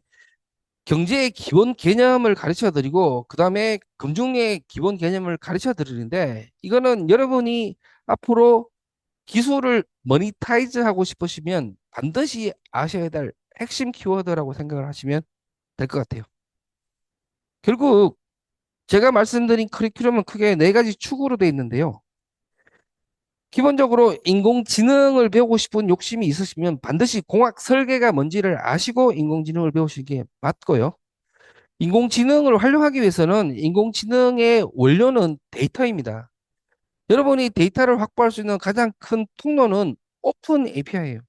경제의 기본 개념을 가르쳐 드리고 그다음에 금융의 기본 개념을 가르쳐 드리는데 이거는 여러분이 앞으로 기술을 머니타이즈 하고 싶으시면 반드시 아셔야 될 핵심 키워드라고 생각을 하시면 될 것 같아요. 결국 제가 말씀드린 커리큘럼은 크게 네 가지 축으로 되어 있는데요. 기본적으로 인공지능을 배우고 싶은 욕심이 있으시면 반드시 공학 설계가 뭔지를 아시고 인공지능을 배우시는 게 맞고요. 인공지능을 활용하기 위해서는 인공지능의 원료는 데이터입니다. 여러분이 데이터를 확보할 수 있는 가장 큰 통로는 오픈 API예요.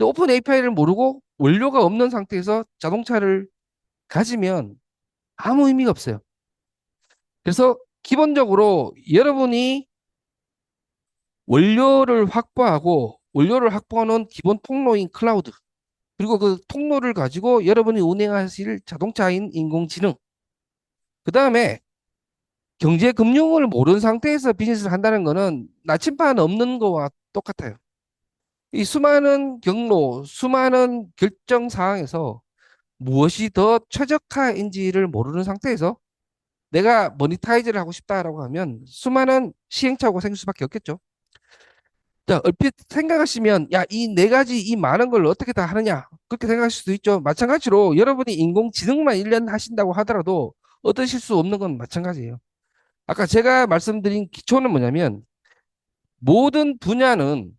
근데 오픈 API를 모르고 원료가 없는 상태에서 자동차를 가지면 아무 의미가 없어요. 그래서 기본적으로 여러분이 원료를 확보하는 기본 통로인 클라우드, 그리고 그 통로를 가지고 여러분이 운행하실 자동차인 인공지능, 그 다음에 경제 금융을 모르는 상태에서 비즈니스를 한다는 거는 나침반 없는 거와 똑같아요. 이 수많은 경로, 수많은 결정 사항에서 무엇이 더 최적화인지를 모르는 상태에서 내가 모니타이즈를 하고 싶다라고 하면 수많은 시행착오가 생길 수밖에 없겠죠. 자, 얼핏 생각하시면, 야, 이 네 가지, 이 많은 걸 어떻게 다 하느냐? 그렇게 생각하실 수도 있죠. 마찬가지로 여러분이 인공지능만 1년 하신다고 하더라도 얻으실 수 없는 건 마찬가지예요. 아까 제가 말씀드린 기초는 뭐냐면, 모든 분야는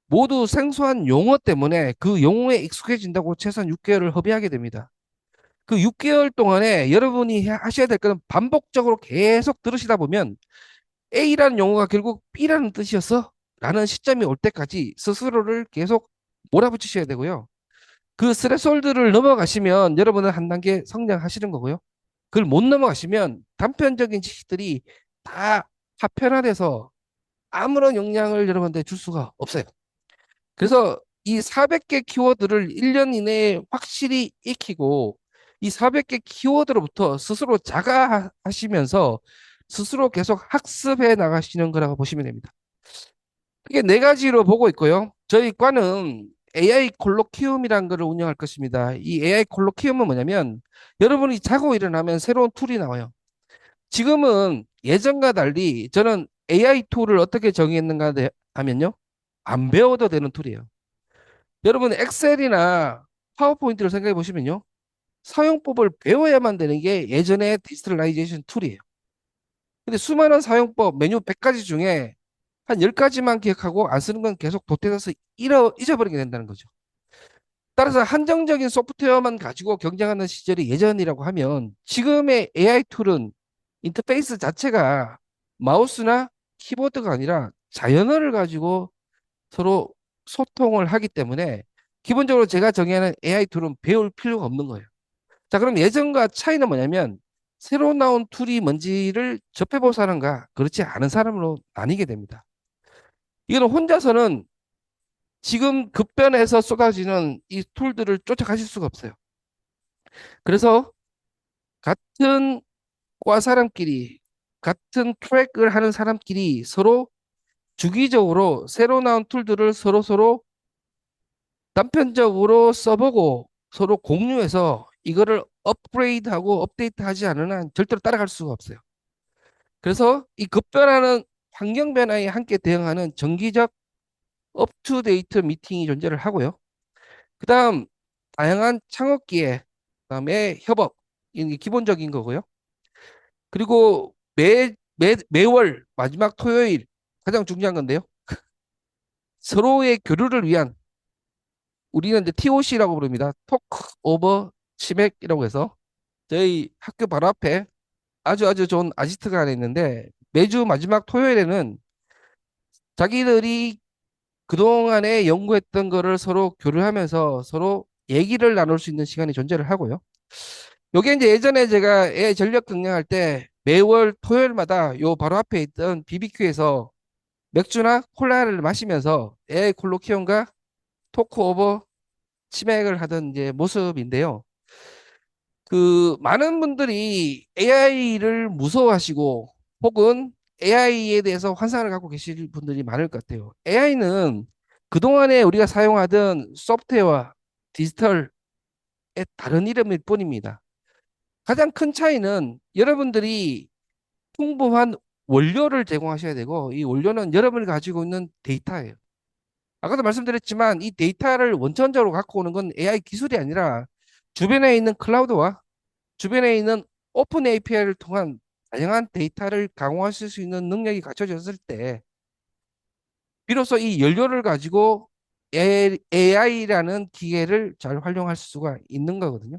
모두 생소한 용어 때문에 그 용어에 익숙해진다고 최소한 6개월을 허비하게 됩니다. 그 6개월 동안에 여러분이 하셔야 될 거는 반복적으로 계속 들으시다 보면 A라는 용어가 결국 B라는 뜻이었어? 라는 시점이 올 때까지 스스로를 계속 몰아붙이셔야 되고요. 그 스레솔드를 넘어가시면 여러분은 한 단계 성장하시는 거고요. 그걸 못 넘어가시면 단편적인 지식들이 다 파편화돼서 아무런 영향을 여러분한테 줄 수가 없어요. 그래서 이 400개 키워드를 1년 이내에 확실히 익히고 이 400개 키워드로부터 스스로 자가하시면서 스스로 계속 학습해 나가시는 거라고 보시면 됩니다. 크게 네 가지로 보고 있고요. 저희 과는 AI 콜로키움이라는 것을 운영할 것입니다. 이 AI 콜로키움은 뭐냐면 여러분이 자고 일어나면 새로운 툴이 나와요. 지금은 예전과 달리 저는 AI 툴을 어떻게 정의했는가 하면요. 안 배워도 되는 툴이에요. 여러분 엑셀이나 파워포인트를 생각해 보시면요. 사용법을 배워야만 되는 게 예전의 디지털라이제이션 툴이에요. 근데 수많은 사용법, 메뉴 100가지 중에 한 10가지만 기억하고 안 쓰는 건 계속 도태돼서 잊어버리게 된다는 거죠. 따라서 한정적인 소프트웨어만 가지고 경쟁하는 시절이 예전이라고 하면 지금의 AI 툴은 인터페이스 자체가 마우스나 키보드가 아니라 자연어를 가지고 서로 소통을 하기 때문에 기본적으로 제가 정의하는 AI 툴은 배울 필요가 없는 거예요. 자, 그럼 예전과 차이는 뭐냐면 새로 나온 툴이 뭔지를 접해볼 사람과 그렇지 않은 사람으로 나뉘게 됩니다. 이거는 혼자서는 지금 급변해서 쏟아지는 이 툴들을 쫓아가실 수가 없어요. 그래서 같은 과 사람끼리, 같은 트랙을 하는 사람끼리 서로 주기적으로 새로 나온 툴들을 서로 단편적으로 써보고 서로 공유해서 이거를 업그레이드하고 업데이트하지 않은 한 절대로 따라갈 수가 없어요. 그래서 이 급변하는 환경 변화에 함께 대응하는 정기적 업투데이트 미팅이 존재를 하고요. 그 다음 다양한 창업 기회, 그다음에 협업, 이게 기본적인 거고요. 그리고 매월 마지막 토요일 가장 중요한 건데요. 서로의 교류를 위한 우리는 이제 TOC라고 부릅니다. 토크 오버 치맥이라고 해서 저희 학교 바로 앞에 아주 좋은 아지트가 하나 있는데 매주 마지막 토요일에는 자기들이 그동안에 연구했던 거를 서로 교류하면서 서로 얘기를 나눌 수 있는 시간이 존재를 하고요. 요게 이제 예전에 제가 애 전력 경영할 때 매월 토요일마다 요 바로 앞에 있던 BBQ에서 맥주나 콜라를 마시면서 애 콜로키움과 토크 오버 치맥을 하던 이제 모습인데요. 그 많은 분들이 AI를 무서워하시고 혹은 AI에 대해서 환상을 갖고 계실 분들이 많을 것 같아요. AI는 그동안에 우리가 사용하던 소프트웨어와 디지털의 다른 이름일 뿐입니다. 가장 큰 차이는 여러분들이 풍부한 원료를 제공하셔야 되고 이 원료는 여러분이 가지고 있는 데이터예요. 아까도 말씀드렸지만 이 데이터를 원천적으로 갖고 오는 건 AI 기술이 아니라 주변에 있는 클라우드와 주변에 있는 오픈 API를 통한 다양한 데이터를 강화하실 수 있는 능력이 갖춰졌을 때 비로소 이 연료를 가지고 AI라는 기계를 잘 활용할 수가 있는 거거든요.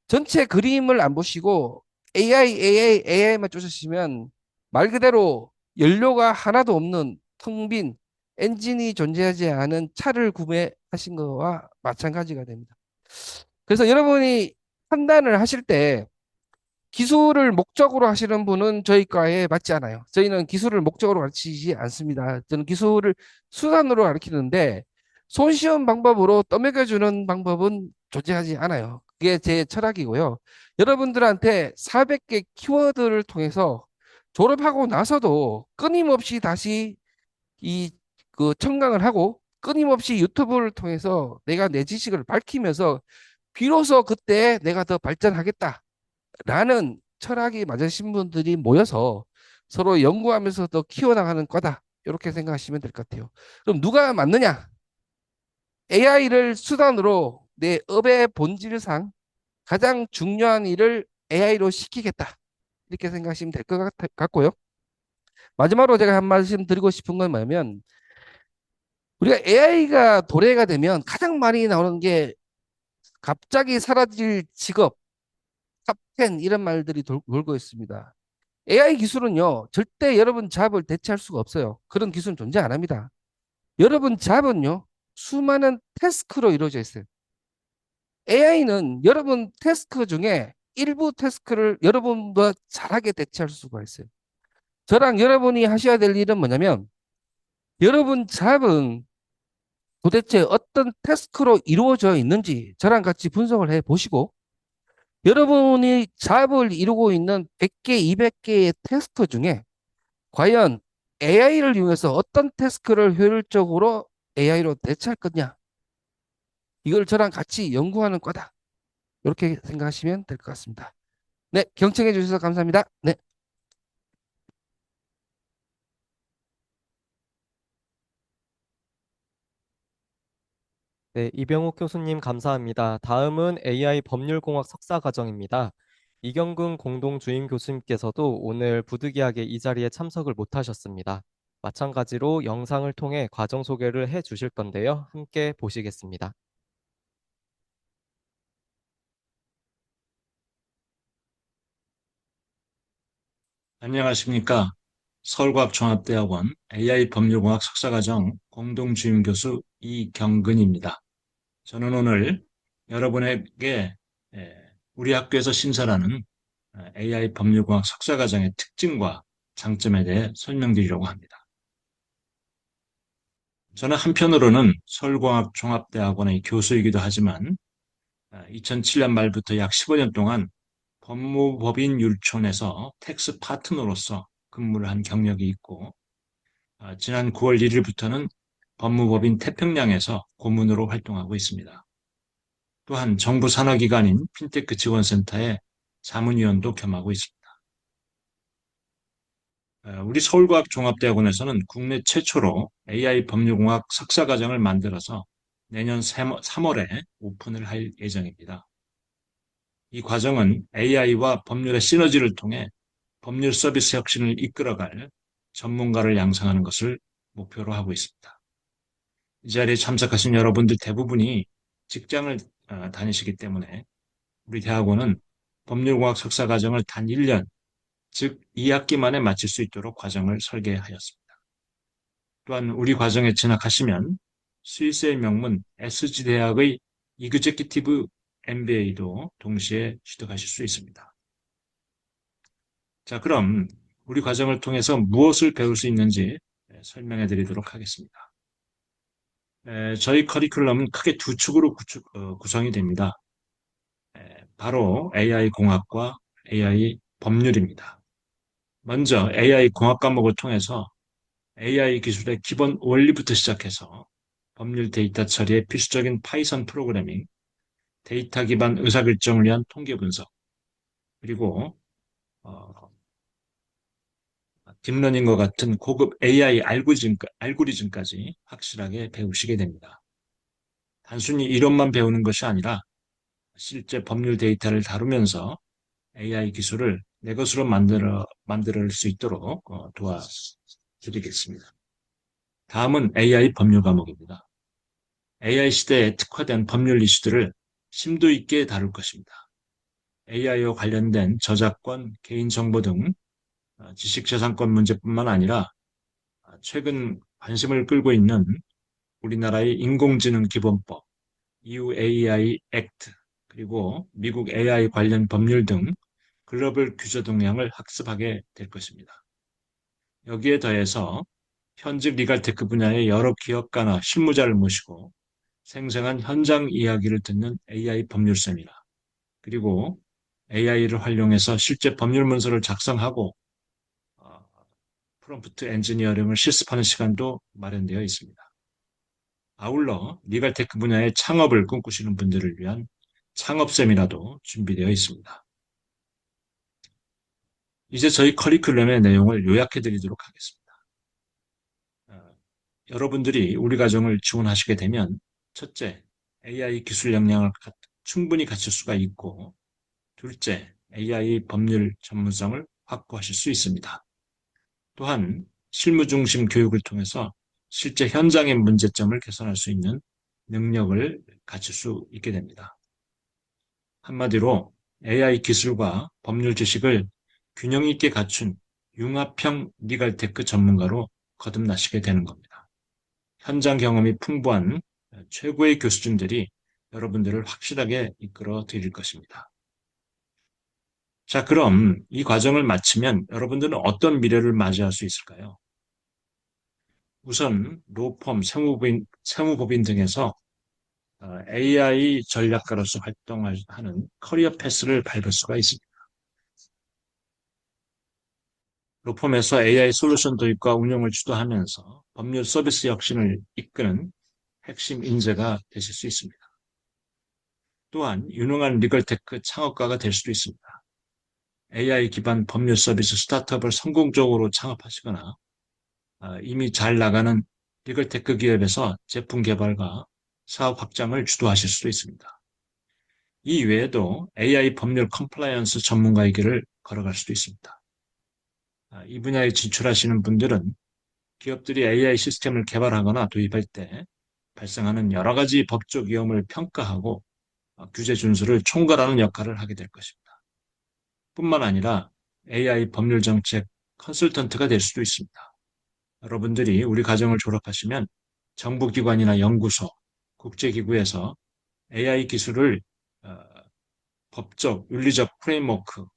전체 그림을 안 보시고 AI만 쫓으시면 말 그대로 연료가 하나도 없는 텅 빈 엔진이 존재하지 않은 차를 구매하실 하신 거와 마찬가지가 됩니다. 그래서 여러분이 판단을 하실 때 기술을 목적으로 하시는 분은 저희 과에 맞지 않아요. 저희는 기술을 목적으로 가르치지 않습니다. 저는 기술을 수단으로 가르치는데 손쉬운 방법으로 떠먹여주는 방법은 존재하지 않아요. 그게 제 철학이고요. 여러분들한테 400개 키워드를 통해서 졸업하고 나서도 끊임없이 다시 이 그 청강을 하고 끊임없이 유튜브를 통해서 내가 내 지식을 밝히면서 비로소 그때 내가 더 발전하겠다. 라는 철학이 맞으신 분들이 모여서 서로 연구하면서 더 키워나가는 거다. 이렇게 생각하시면 될 것 같아요. 그럼 누가 맞느냐? AI를 수단으로 내 업의 본질상 가장 중요한 일을 AI로 시키겠다. 이렇게 생각하시면 될 것 같고요. 마지막으로 제가 한 말씀 드리고 싶은 건 뭐냐면 우리가 AI가 도래가 되면 가장 많이 나오는 게 갑자기 사라질 직업, 탑10 이런 말들이 돌고 있습니다. AI 기술은요, 절대 여러분 잡을 대체할 수가 없어요. 그런 기술은 존재 안 합니다. 여러분 잡은요, 수많은 태스크로 이루어져 있어요. AI는 여러분 태스크 중에 일부 태스크를 여러분보다 잘하게 대체할 수가 있어요. 저랑 여러분이 하셔야 될 일은 뭐냐면, 여러분 잡은 도대체 어떤 태스크로 이루어져 있는지 저랑 같이 분석을 해 보시고, 여러분이 잡을 이루고 있는 100개, 200개의 태스크 중에 과연 AI를 이용해서 어떤 태스크를 효율적으로 AI로 대체할 거냐? 이걸 저랑 같이 연구하는 거다. 이렇게 생각하시면 될 것 같습니다. 네, 경청해 주셔서 감사합니다. 네. 네, 이병욱 교수님 감사합니다. 다음은 AI 법률공학 석사 과정입니다. 이경근 공동주임 교수님께서도 오늘 부득이하게 이 자리에 참석을 못하셨습니다. 마찬가지로 영상을 통해 과정 소개를 해 주실 건데요. 함께 보시겠습니다. 안녕하십니까. 서울과학종합대학원 AI 법률공학 석사과정 공동주임 교수 이경근입니다. 저는 오늘 여러분에게 우리 학교에서 신설하는 AI 법률공학 석사과정의 특징과 장점에 대해 설명드리려고 합니다. 저는 한편으로는 서울과학종합대학원의 교수이기도 하지만 2007년 말부터 약 15년 동안 법무법인 율촌에서 텍스 파트너로서 근무를 한 경력이 있고 지난 9월 1일부터는 법무법인 태평양에서 고문으로 활동하고 있습니다. 또한 정부 산하기관인 핀테크 지원센터의 자문위원도 겸하고 있습니다. 우리 서울과학종합대학원에서는 국내 최초로 AI 법률공학 석사과정을 만들어서 내년 3월에 오픈을 할 예정입니다. 이 과정은 AI와 법률의 시너지를 통해 법률 서비스 혁신을 이끌어갈 전문가를 양성하는 것을 목표로 하고 있습니다. 이 자리에 참석하신 여러분들 대부분이 직장을 다니시기 때문에 우리 대학원은 법률공학 석사 과정을 단 1년, 즉 2학기 만에 마칠 수 있도록 과정을 설계하였습니다. 또한 우리 과정에 진학하시면 스위스의 명문 SG 대학의 이그제큐티브 MBA도 동시에 취득하실 수 있습니다. 자, 그럼 우리 과정을 통해서 무엇을 배울 수 있는지 설명해 드리도록 하겠습니다. 저희 커리큘럼은 크게 두 축으로 구성이 됩니다. 바로 AI 공학과 AI 법률입니다. 먼저 AI 공학 과목을 통해서 AI 기술의 기본 원리부터 시작해서 법률 데이터 처리에 필수적인 파이썬 프로그래밍, 데이터 기반 의사결정을 위한 통계 분석, 그리고 딥러닝과 같은 고급 AI 알고리즘까지 확실하게 배우시게 됩니다. 단순히 이론만 배우는 것이 아니라 실제 법률 데이터를 다루면서 AI 기술을 내 것으로 만들 수 있도록 도와드리겠습니다. 다음은 AI 법률 과목입니다. AI 시대에 특화된 법률 이슈들을 심도 있게 다룰 것입니다. AI와 관련된 저작권, 개인정보 등 지식재산권 문제뿐만 아니라 최근 관심을 끌고 있는 우리나라의 인공지능 기본법, EU AI 액트, 그리고 미국 AI 관련 법률 등 글로벌 규제 동향을 학습하게 될 것입니다. 여기에 더해서 현직 리갈테크 분야의 여러 기업가나 실무자를 모시고 생생한 현장 이야기를 듣는 AI 법률 세미나, 그리고 AI를 활용해서 실제 법률 문서를 작성하고 프롬프트 엔지니어링을 실습하는 시간도 마련되어 있습니다. 아울러 리갈테크 분야의 창업을 꿈꾸시는 분들을 위한 창업 세미나도 준비되어 있습니다. 이제 저희 커리큘럼의 내용을 요약해 드리도록 하겠습니다. 여러분들이 우리 과정을 지원하시게 되면 첫째, AI 기술 역량을 충분히 갖출 수가 있고 둘째, AI 법률 전문성을 확보하실 수 있습니다. 또한 실무 중심 교육을 통해서 실제 현장의 문제점을 개선할 수 있는 능력을 갖출 수 있게 됩니다. 한마디로 AI 기술과 법률 지식을 균형 있게 갖춘 융합형 리갈테크 전문가로 거듭나시게 되는 겁니다. 현장 경험이 풍부한 최고의 교수진들이 여러분들을 확실하게 이끌어 드릴 것입니다. 자, 그럼 이 과정을 마치면 여러분들은 어떤 미래를 맞이할 수 있을까요? 우선 로펌, 세무법인 등에서 AI 전략가로서 활동하는 커리어 패스를 밟을 수가 있습니다. 로펌에서 AI 솔루션 도입과 운영을 주도하면서 법률 서비스 혁신을 이끄는 핵심 인재가 되실 수 있습니다. 또한 유능한 리걸테크 창업가가 될 수도 있습니다. AI 기반 법률 서비스 스타트업을 성공적으로 창업하시거나 이미 잘 나가는 리걸테크 기업에서 제품 개발과 사업 확장을 주도하실 수도 있습니다. 이 외에도 AI 법률 컴플라이언스 전문가의 길을 걸어갈 수도 있습니다. 이 분야에 진출하시는 분들은 기업들이 AI 시스템을 개발하거나 도입할 때 발생하는 여러 가지 법적 위험을 평가하고 규제 준수를 총괄하는 역할을 하게 될 것입니다. 뿐만 아니라 AI 법률 정책 컨설턴트가 될 수도 있습니다. 여러분들이 우리 과정을 졸업하시면 정부기관이나 연구소, 국제기구에서 AI 기술을 법적, 윤리적 프레임워크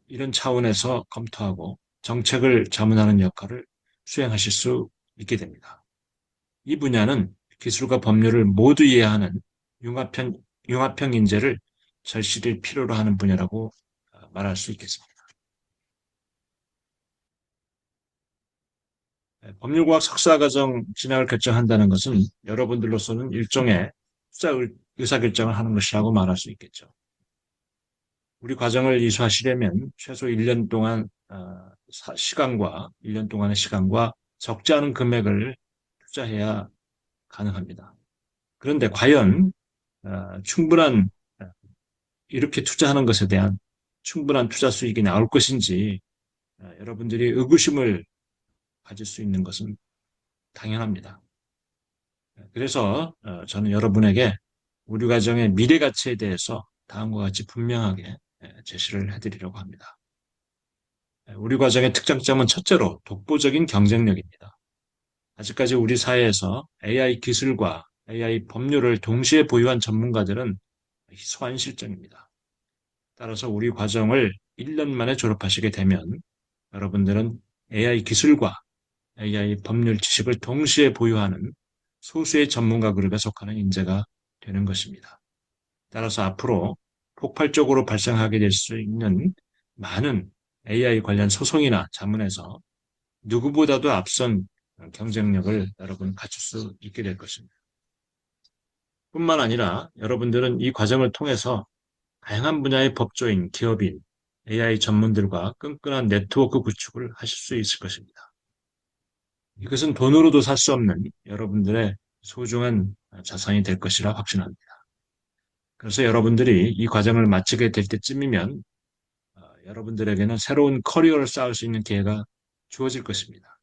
이런 차원에서 검토하고 정책을 자문하는 역할을 수행하실 수 있게 됩니다. 이 분야는 기술과 법률을 모두 이해하는 융합형 인재를 절실히 필요로 하는 분야라고 말할 수 있겠습니다. 법률과학 석사과정 진학을 결정한다는 것은 여러분들로서는 일종의 투자 의사결정을 하는 것이라고 말할 수 있겠죠. 우리 과정을 이수하시려면 최소 1년 동안 시간과 1년 동안의 시간과 적지 않은 금액을 투자해야 가능합니다. 그런데 과연 충분한 이렇게 투자하는 것에 대한 충분한 투자 수익이 나올 것인지 여러분들이 의구심을 가질 수 있는 것은 당연합니다. 그래서 저는 여러분에게 우리 가정의 미래 가치에 대해서 다음과 같이 분명하게 제시를 해드리려고 합니다. 우리 과정의 특장점은 첫째로 독보적인 경쟁력입니다. 아직까지 우리 사회에서 AI 기술과 AI 법률을 동시에 보유한 전문가들은 희소한 실정입니다. 따라서 우리 과정을 1년 만에 졸업하시게 되면 여러분들은 AI 기술과 AI 법률 지식을 동시에 보유하는 소수의 전문가 그룹에 속하는 인재가 되는 것입니다. 따라서 앞으로 폭발적으로 발생하게 될 수 있는 많은 AI 관련 소송이나 자문에서 누구보다도 앞선 경쟁력을 여러분 갖출 수 있게 될 것입니다. 뿐만 아니라 여러분들은 이 과정을 통해서 다양한 분야의 법조인, 기업인, AI 전문들과 끈끈한 네트워크 구축을 하실 수 있을 것입니다. 이것은 돈으로도 살 수 없는 여러분들의 소중한 자산이 될 것이라 확신합니다. 그래서 여러분들이 이 과정을 마치게 될 때쯤이면 여러분들에게는 새로운 커리어를 쌓을 수 있는 기회가 주어질 것입니다.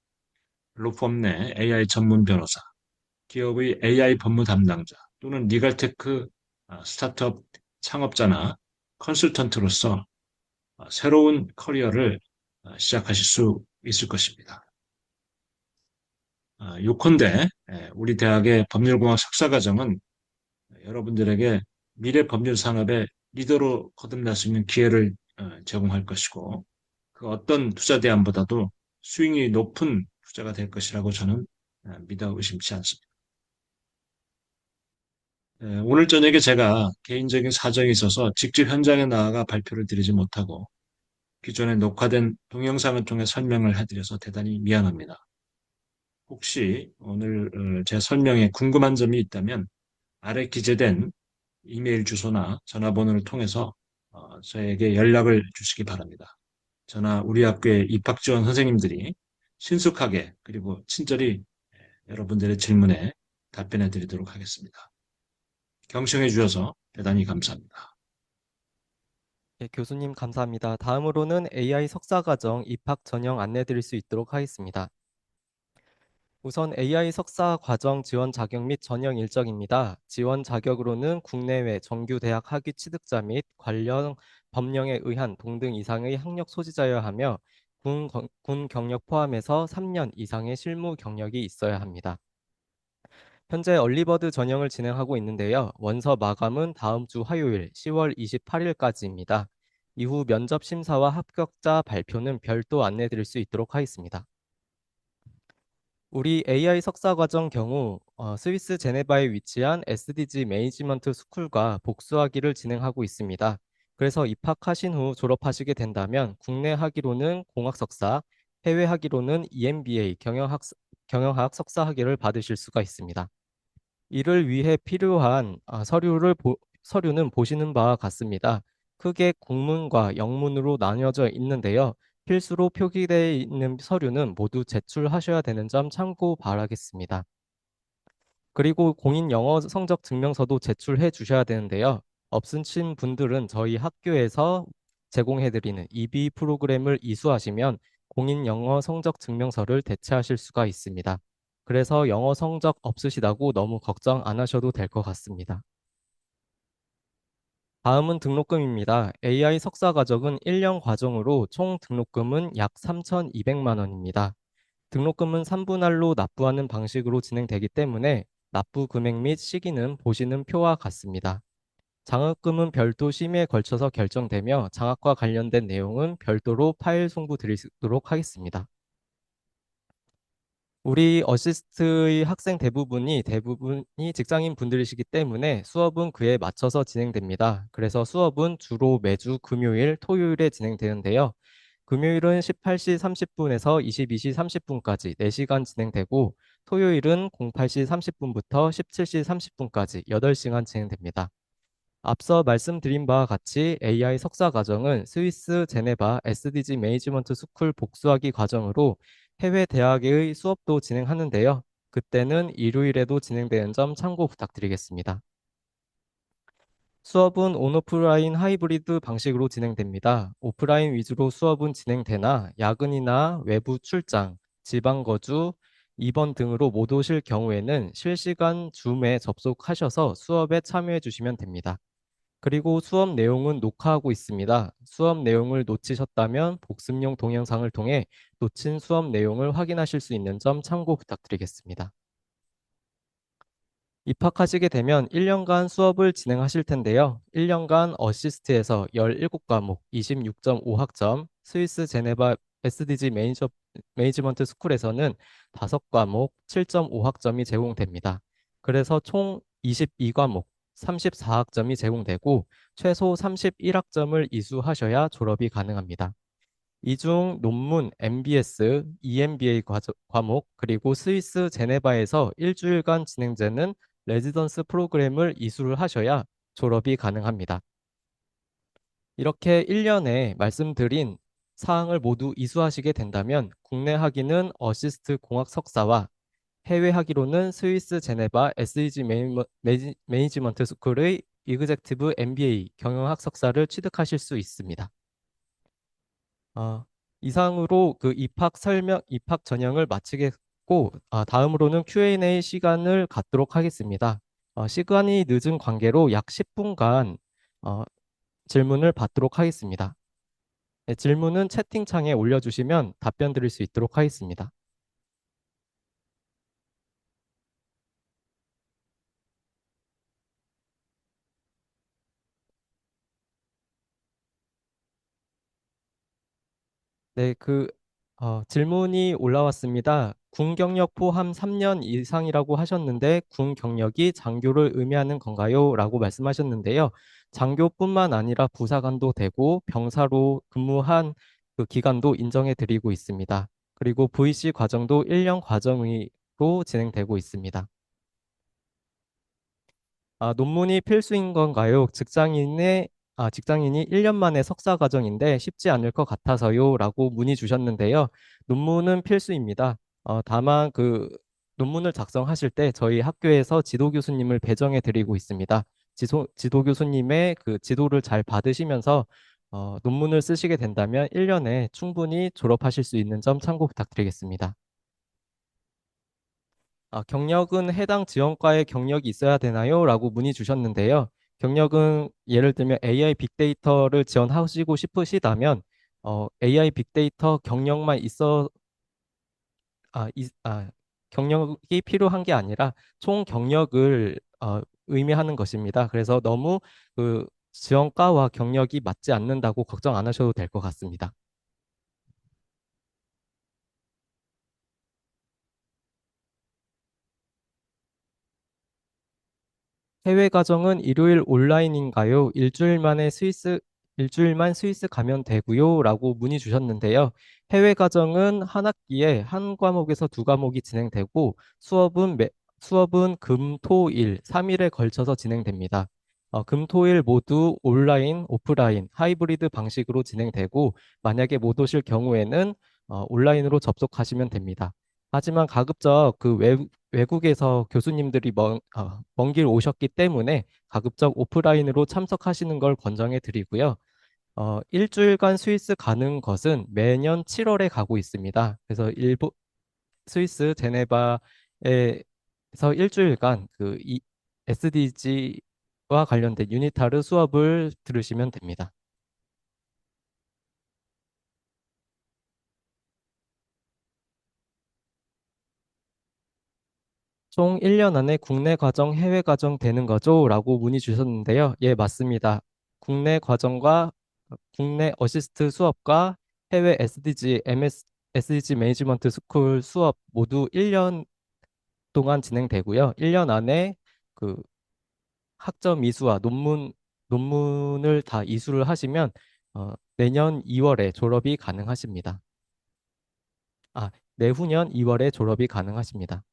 로펌 내 AI 전문 변호사, 기업의 AI 법무 담당자 또는 리갈테크 스타트업 창업자나 컨설턴트로서 새로운 커리어를 시작하실 수 있을 것입니다. 요컨대 우리 대학의 법률공학 석사과정은 여러분들에게 미래 법률 산업의 리더로 거듭날 수 있는 기회를 제공할 것이고 그 어떤 투자 대안보다도 수익률이 높은 투자가 될 것이라고 저는 믿어 의심치 않습니다. 오늘 저녁에 제가 개인적인 사정이 있어서 직접 현장에 나아가 발표를 드리지 못하고 기존에 녹화된 동영상을 통해 설명을 해드려서 대단히 미안합니다. 혹시 오늘 제 설명에 궁금한 점이 있다면 아래 기재된 이메일 주소나 전화번호를 통해서 저에게 연락을 주시기 바랍니다. 저나 우리 학교의 입학 지원 선생님들이 신속하게 그리고 친절히 여러분들의 질문에 답변해 드리도록 하겠습니다. 경청해 주셔서 대단히 감사합니다. 예, 교수님 감사합니다. 다음으로는 AI 석사과정 입학 전형 안내 드릴 수 있도록 하겠습니다. 우선 AI 석사 과정 지원 자격 및 전형 일정입니다. 지원 자격으로는 국내외 정규 대학 학위 취득자 및 관련 법령에 의한 동등 이상의 학력 소지자여야 하며 군 경력 포함해서 3년 이상의 실무 경력이 있어야 합니다. 현재 얼리버드 전형을 진행하고 있는데요. 원서 마감은 다음 주 화요일 10월 28일까지입니다. 이후 면접 심사와 합격자 발표는 별도 안내 드릴 수 있도록 하겠습니다. 우리 AI 석사과정 경우 스위스 제네바에 위치한 SDG 매니지먼트 스쿨과 복수학위를 진행하고 있습니다. 그래서 입학하신 후 졸업하시게 된다면 국내 학위로는 공학 석사, 해외 학위로는 EMBA 경영학 석사 학위를 받으실 수가 있습니다. 이를 위해 필요한 서류는 보시는 바와 같습니다. 크게 국문과 영문으로 나뉘어져 있는데요. 필수로 표기되어 있는 서류는 모두 제출하셔야 되는 점 참고 바라겠습니다. 그리고 공인 영어 성적 증명서도 제출해 주셔야 되는데요. 없으신 분들은 저희 학교에서 제공해드리는 EB 프로그램을 이수하시면 공인 영어 성적 증명서를 대체하실 수가 있습니다. 그래서 영어 성적 없으시다고 너무 걱정 안 하셔도 될 것 같습니다. 다음은 등록금입니다. AI 석사 과정은 1년 과정으로 총 등록금은 약 3,200만 원입니다. 등록금은 3분할로 납부하는 방식으로 진행되기 때문에 납부 금액 및 시기는 보시는 표와 같습니다. 장학금은 별도 심의에 걸쳐서 결정되며 장학과 관련된 내용은 별도로 파일 송부 드리도록 하겠습니다. 우리 어시스트의 학생 대부분이 직장인 분들이시기 때문에 수업은 그에 맞춰서 진행됩니다. 그래서 수업은 주로 매주 금요일, 토요일에 진행되는데요. 금요일은 18시 30분에서 22시 30분까지 4시간 진행되고 토요일은 08시 30분부터 17시 30분까지 8시간 진행됩니다. 앞서 말씀드린 바와 같이 AI 석사 과정은 스위스 제네바 SDG 매니지먼트 스쿨 복수학위 과정으로 해외 대학의 수업도 진행하는데요. 그때는 일요일에도 진행되는 점 참고 부탁드리겠습니다. 수업은 온오프라인 하이브리드 방식으로 진행됩니다. 오프라인 위주로 수업은 진행되나 야근이나 외부 출장, 지방 거주, 입원 등으로 못 오실 경우에는 실시간 줌에 접속하셔서 수업에 참여해 주시면 됩니다. 그리고 수업 내용은 녹화하고 있습니다. 수업 내용을 놓치셨다면 복습용 동영상을 통해 놓친 수업 내용을 확인하실 수 있는 점 참고 부탁드리겠습니다. 입학하시게 되면 1년간 수업을 진행하실 텐데요. 1년간 어시스트에서 17과목 26.5학점, 스위스 제네바 SDG 매니지먼트 스쿨에서는 5과목 7.5학점이 제공됩니다. 그래서 총 22과목 34학점이 제공되고 최소 31학점을 이수하셔야 졸업이 가능합니다. 이 중 논문, MBS, EMBA 과목, 그리고 스위스 제네바에서 일주일간 진행되는 레지던스 프로그램을 이수를 하셔야 졸업이 가능합니다. 이렇게 1년에 말씀드린 사항을 모두 이수하시게 된다면 국내 학위는 어시스트 공학 석사와 해외 학위로는 스위스 제네바 SEG 매니지먼트 스쿨의 이그젝티브 MBA 경영학 석사를 취득하실 수 있습니다. 이상으로 그 입학 전형을 마치겠고, 다음으로는 Q&A 시간을 갖도록 하겠습니다. 시간이 늦은 관계로 약 10분간 질문을 받도록 하겠습니다. 네, 질문은 채팅창에 올려주시면 답변 드릴 수 있도록 하겠습니다. 네, 질문이 올라왔습니다. 군 경력 포함 3년 이상이라고 하셨는데, 군 경력이 장교를 의미하는 건가요? 라고 말씀하셨는데요. 장교뿐만 아니라 부사관도 되고, 병사로 근무한 그 기간도 인정해 드리고 있습니다. 그리고 VC 과정도 1년 과정으로 진행되고 있습니다. 논문이 필수인 건가요? 직장인이 1년 만에 석사 과정인데 쉽지 않을 것 같아서요. 라고 문의 주셨는데요. 논문은 필수입니다. 다만 논문을 작성하실 때 저희 학교에서 지도 교수님을 배정해 드리고 있습니다. 지도 교수님의 그 지도를 잘 받으시면서 논문을 쓰시게 된다면 1년에 충분히 졸업하실 수 있는 점 참고 부탁드리겠습니다. 경력은 해당 지원과의 경력이 있어야 되나요? 라고 문의 주셨는데요. 경력은 예를 들면 AI 빅데이터를 지원하시고 싶으시다면 AI 빅데이터 경력만 아, 이- 아, 경력이 필요한 게 아니라 총 경력을 의미하는 것입니다. 그래서 너무 그 지원과와 경력이 맞지 않는다고 걱정 안 하셔도 될 것 같습니다. 해외 가정은 일요일 온라인인가요? 일주일만 스위스 가면 되고요. 라고 문의 주셨는데요. 해외 가정은 한 학기에 한 과목에서 두 과목이 진행되고 수업은 금, 토, 일, 3일에 걸쳐서 진행됩니다. 금, 토, 일 모두 온라인, 오프라인, 하이브리드 방식으로 진행되고 만약에 못 오실 경우에는 온라인으로 접속하시면 됩니다. 하지만 가급적 외국에서 교수님들이 먼 길 오셨기 때문에 가급적 오프라인으로 참석하시는 걸 권장해 드리고요. 일주일간 스위스 가는 것은 매년 7월에 가고 있습니다. 그래서 스위스 제네바에서 일주일간 SDG와 관련된 유니타르 수업을 들으시면 됩니다. 총 1년 안에 국내 과정, 해외 과정 되는 거죠? 라고 문의 주셨는데요. 예, 맞습니다. 국내 어시스트 수업과 해외 SDG 매니지먼트 스쿨 수업 모두 1년 동안 진행되고요. 1년 안에 그 학점 이수와 논문을 다 이수를 하시면 내년 2월에 졸업이 가능하십니다. 내후년 2월에 졸업이 가능하십니다.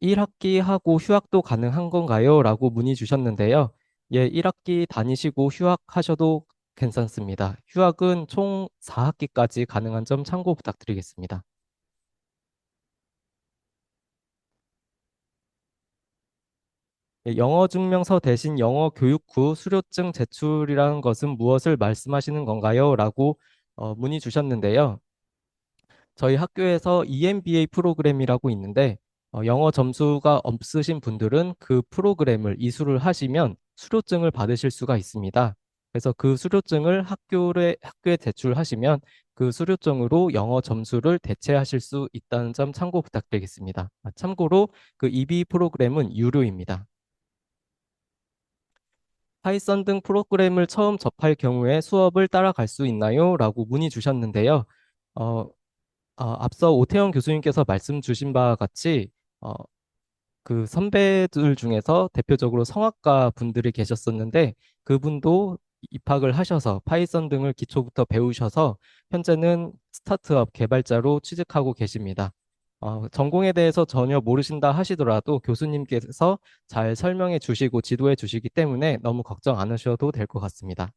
1학기 하고 휴학도 가능한 건가요? 라고 문의 주셨는데요. 예, 1학기 다니시고 휴학하셔도 괜찮습니다. 휴학은 총 4학기까지 가능한 점 참고 부탁드리겠습니다. 예, 영어 증명서 대신 영어 교육 후 수료증 제출이라는 것은 무엇을 말씀하시는 건가요? 라고 문의 주셨는데요. 저희 학교에서 EMBA 프로그램이라고 있는데 영어 점수가 없으신 분들은 그 프로그램을 이수를 하시면 수료증을 받으실 수가 있습니다. 그래서 그 수료증을 학교에 제출하시면 그 수료증으로 영어 점수를 대체하실 수 있다는 점 참고 부탁드리겠습니다. 참고로 그 EB 프로그램은 유료입니다. 파이썬 등 프로그램을 처음 접할 경우에 수업을 따라갈 수 있나요? 라고 문의 주셨는데요. 어, 앞서 오태영 교수님께서 말씀 주신 바와 같이 어, 그 선배들 중에서 대표적으로 성악가 분들이 계셨었는데 그분도 입학을 하셔서 파이썬 등을 기초부터 배우셔서 현재는 스타트업 개발자로 취직하고 계십니다. 전공에 대해서 전혀 모르신다 하시더라도 교수님께서 잘 설명해 주시고 지도해 주시기 때문에 너무 걱정 안 하셔도 될 것 같습니다.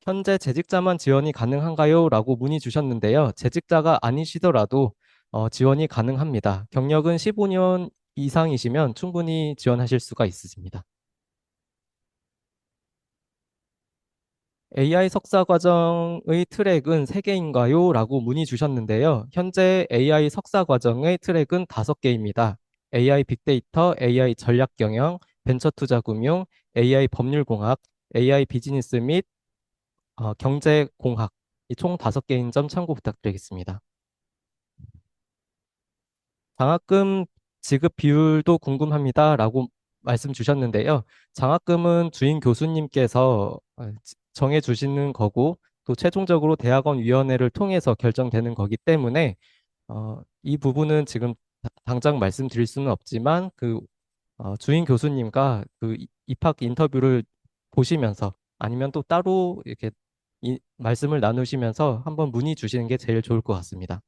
현재 재직자만 지원이 가능한가요? 라고 문의 주셨는데요. 재직자가 아니시더라도 지원이 가능합니다. 경력은 15년 이상이시면 충분히 지원하실 수가 있으십니다. AI 석사 과정의 트랙은 3개인가요? 라고 문의 주셨는데요. 현재 AI 석사 과정의 트랙은 5개입니다. AI 빅데이터, AI 전략 경영, 벤처 투자 금융, AI 법률 공학, AI 비즈니스 및 경제공학 이 총 5개인 점 참고 부탁드리겠습니다. 장학금 지급 비율도 궁금합니다. 라고 말씀 주셨는데요. 장학금은 주임 교수님께서 정해 주시는 거고 또 최종적으로 대학원 위원회를 통해서 결정되는 거기 때문에 이 부분은 지금 당장 말씀드릴 수는 없지만 주임 교수님과 입학 인터뷰를 보시면서 아니면 또 따로 이렇게 말씀을 나누시면서 한번 문의 주시는 게 제일 좋을 것 같습니다.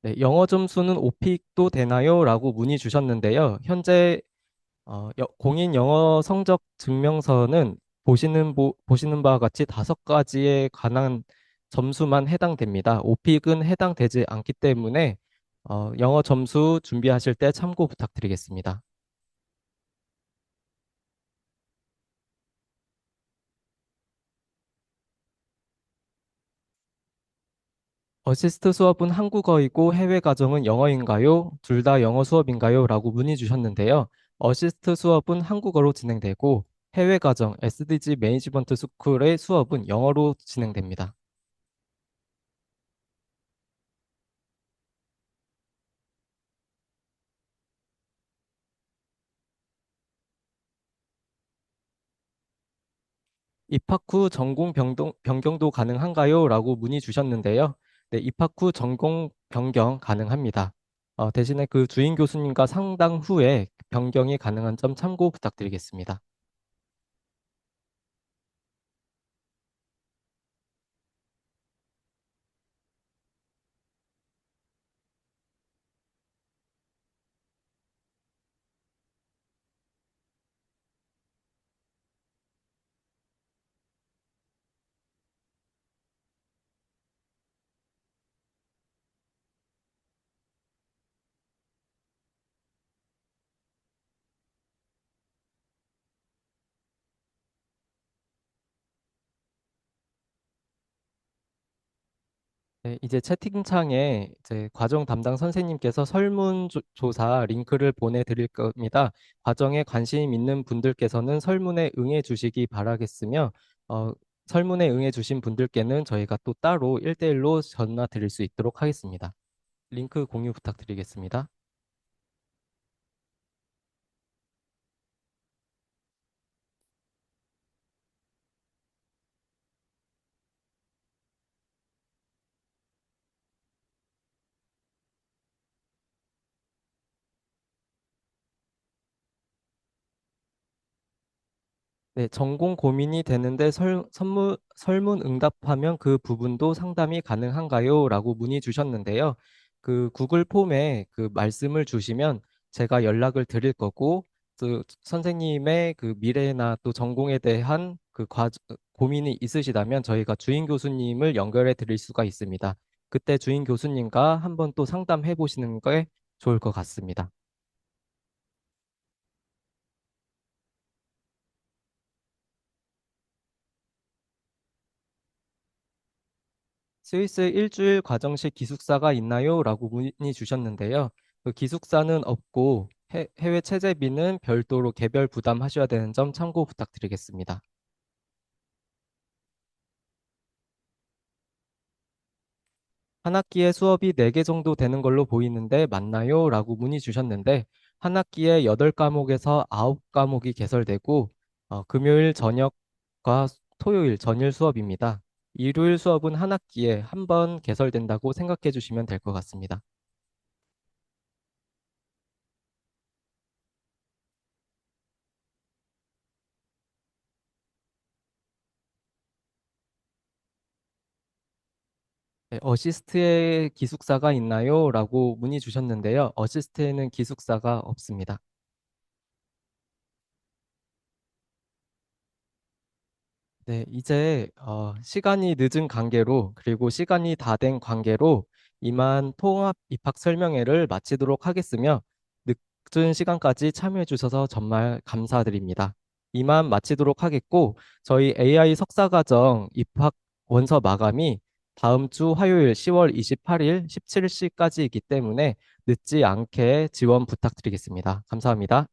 네, 영어 점수는 오픽도 되나요? 라고 문의 주셨는데요. 현재 공인 영어 성적 증명서는 보시는 바와 같이 5가지에 관한 점수만 해당됩니다. 오픽은 해당되지 않기 때문에 영어 점수 준비하실 때 참고 부탁드리겠습니다. 어시스트 수업은 한국어이고 해외 과정은 영어인가요? 둘 다 영어 수업인가요? 라고 문의 주셨는데요. 어시스트 수업은 한국어로 진행되고 해외 과정 SDG 매니지먼트 스쿨의 수업은 영어로 진행됩니다. 입학 후 전공 변경도 가능한가요? 라고 문의 주셨는데요. 네, 입학 후 전공 변경 가능합니다. 대신에 그 주임 교수님과 상담 후에 변경이 가능한 점 참고 부탁드리겠습니다. 네, 이제 채팅창에 이제 과정 담당 선생님께서 설문조사 링크를 보내드릴 겁니다. 과정에 관심 있는 분들께서는 설문에 응해 주시기 바라겠으며, 어, 설문에 응해 주신 분들께는 저희가 또 따로 1대1로 전화 드릴 수 있도록 하겠습니다. 링크 공유 부탁드리겠습니다. 네, 전공 고민이 되는데 설문 응답하면 그 부분도 상담이 가능한가요? 라고 문의 주셨는데요. 그 구글 폼에 그 말씀을 주시면 제가 연락을 드릴 거고, 또 선생님의 그 미래나 또 전공에 대한 고민이 있으시다면 저희가 주임 교수님을 연결해 드릴 수가 있습니다. 그때 주임 교수님과 한번 또 상담해 보시는 게 좋을 것 같습니다. 스위스 일주일 과정식 기숙사가 있나요? 라고 문의 주셨는데요. 그 기숙사는 없고 해외 체재비는 별도로 개별 부담하셔야 되는 점 참고 부탁드리겠습니다. 한 학기에 수업이 4개 정도 되는 걸로 보이는데 맞나요? 라고 문의 주셨는데 한 학기에 8과목에서 9과목이 개설되고 금요일 저녁과 토요일 전일 수업입니다. 일요일 수업은 한 학기에 한 번 개설된다고 생각해 주시면 될 것 같습니다. 네, 어시스트에 기숙사가 있나요? 라고 문의 주셨는데요. 어시스트에는 기숙사가 없습니다. 네, 이제 시간이 늦은 관계로 그리고 시간이 다 된 관계로 이만 통합 입학 설명회를 마치도록 하겠으며 늦은 시간까지 참여해 주셔서 정말 감사드립니다. 이만 마치도록 하겠고 저희 AI 석사과정 입학 원서 마감이 다음 주 화요일 10월 28일 17시까지이기 때문에 늦지 않게 지원 부탁드리겠습니다. 감사합니다.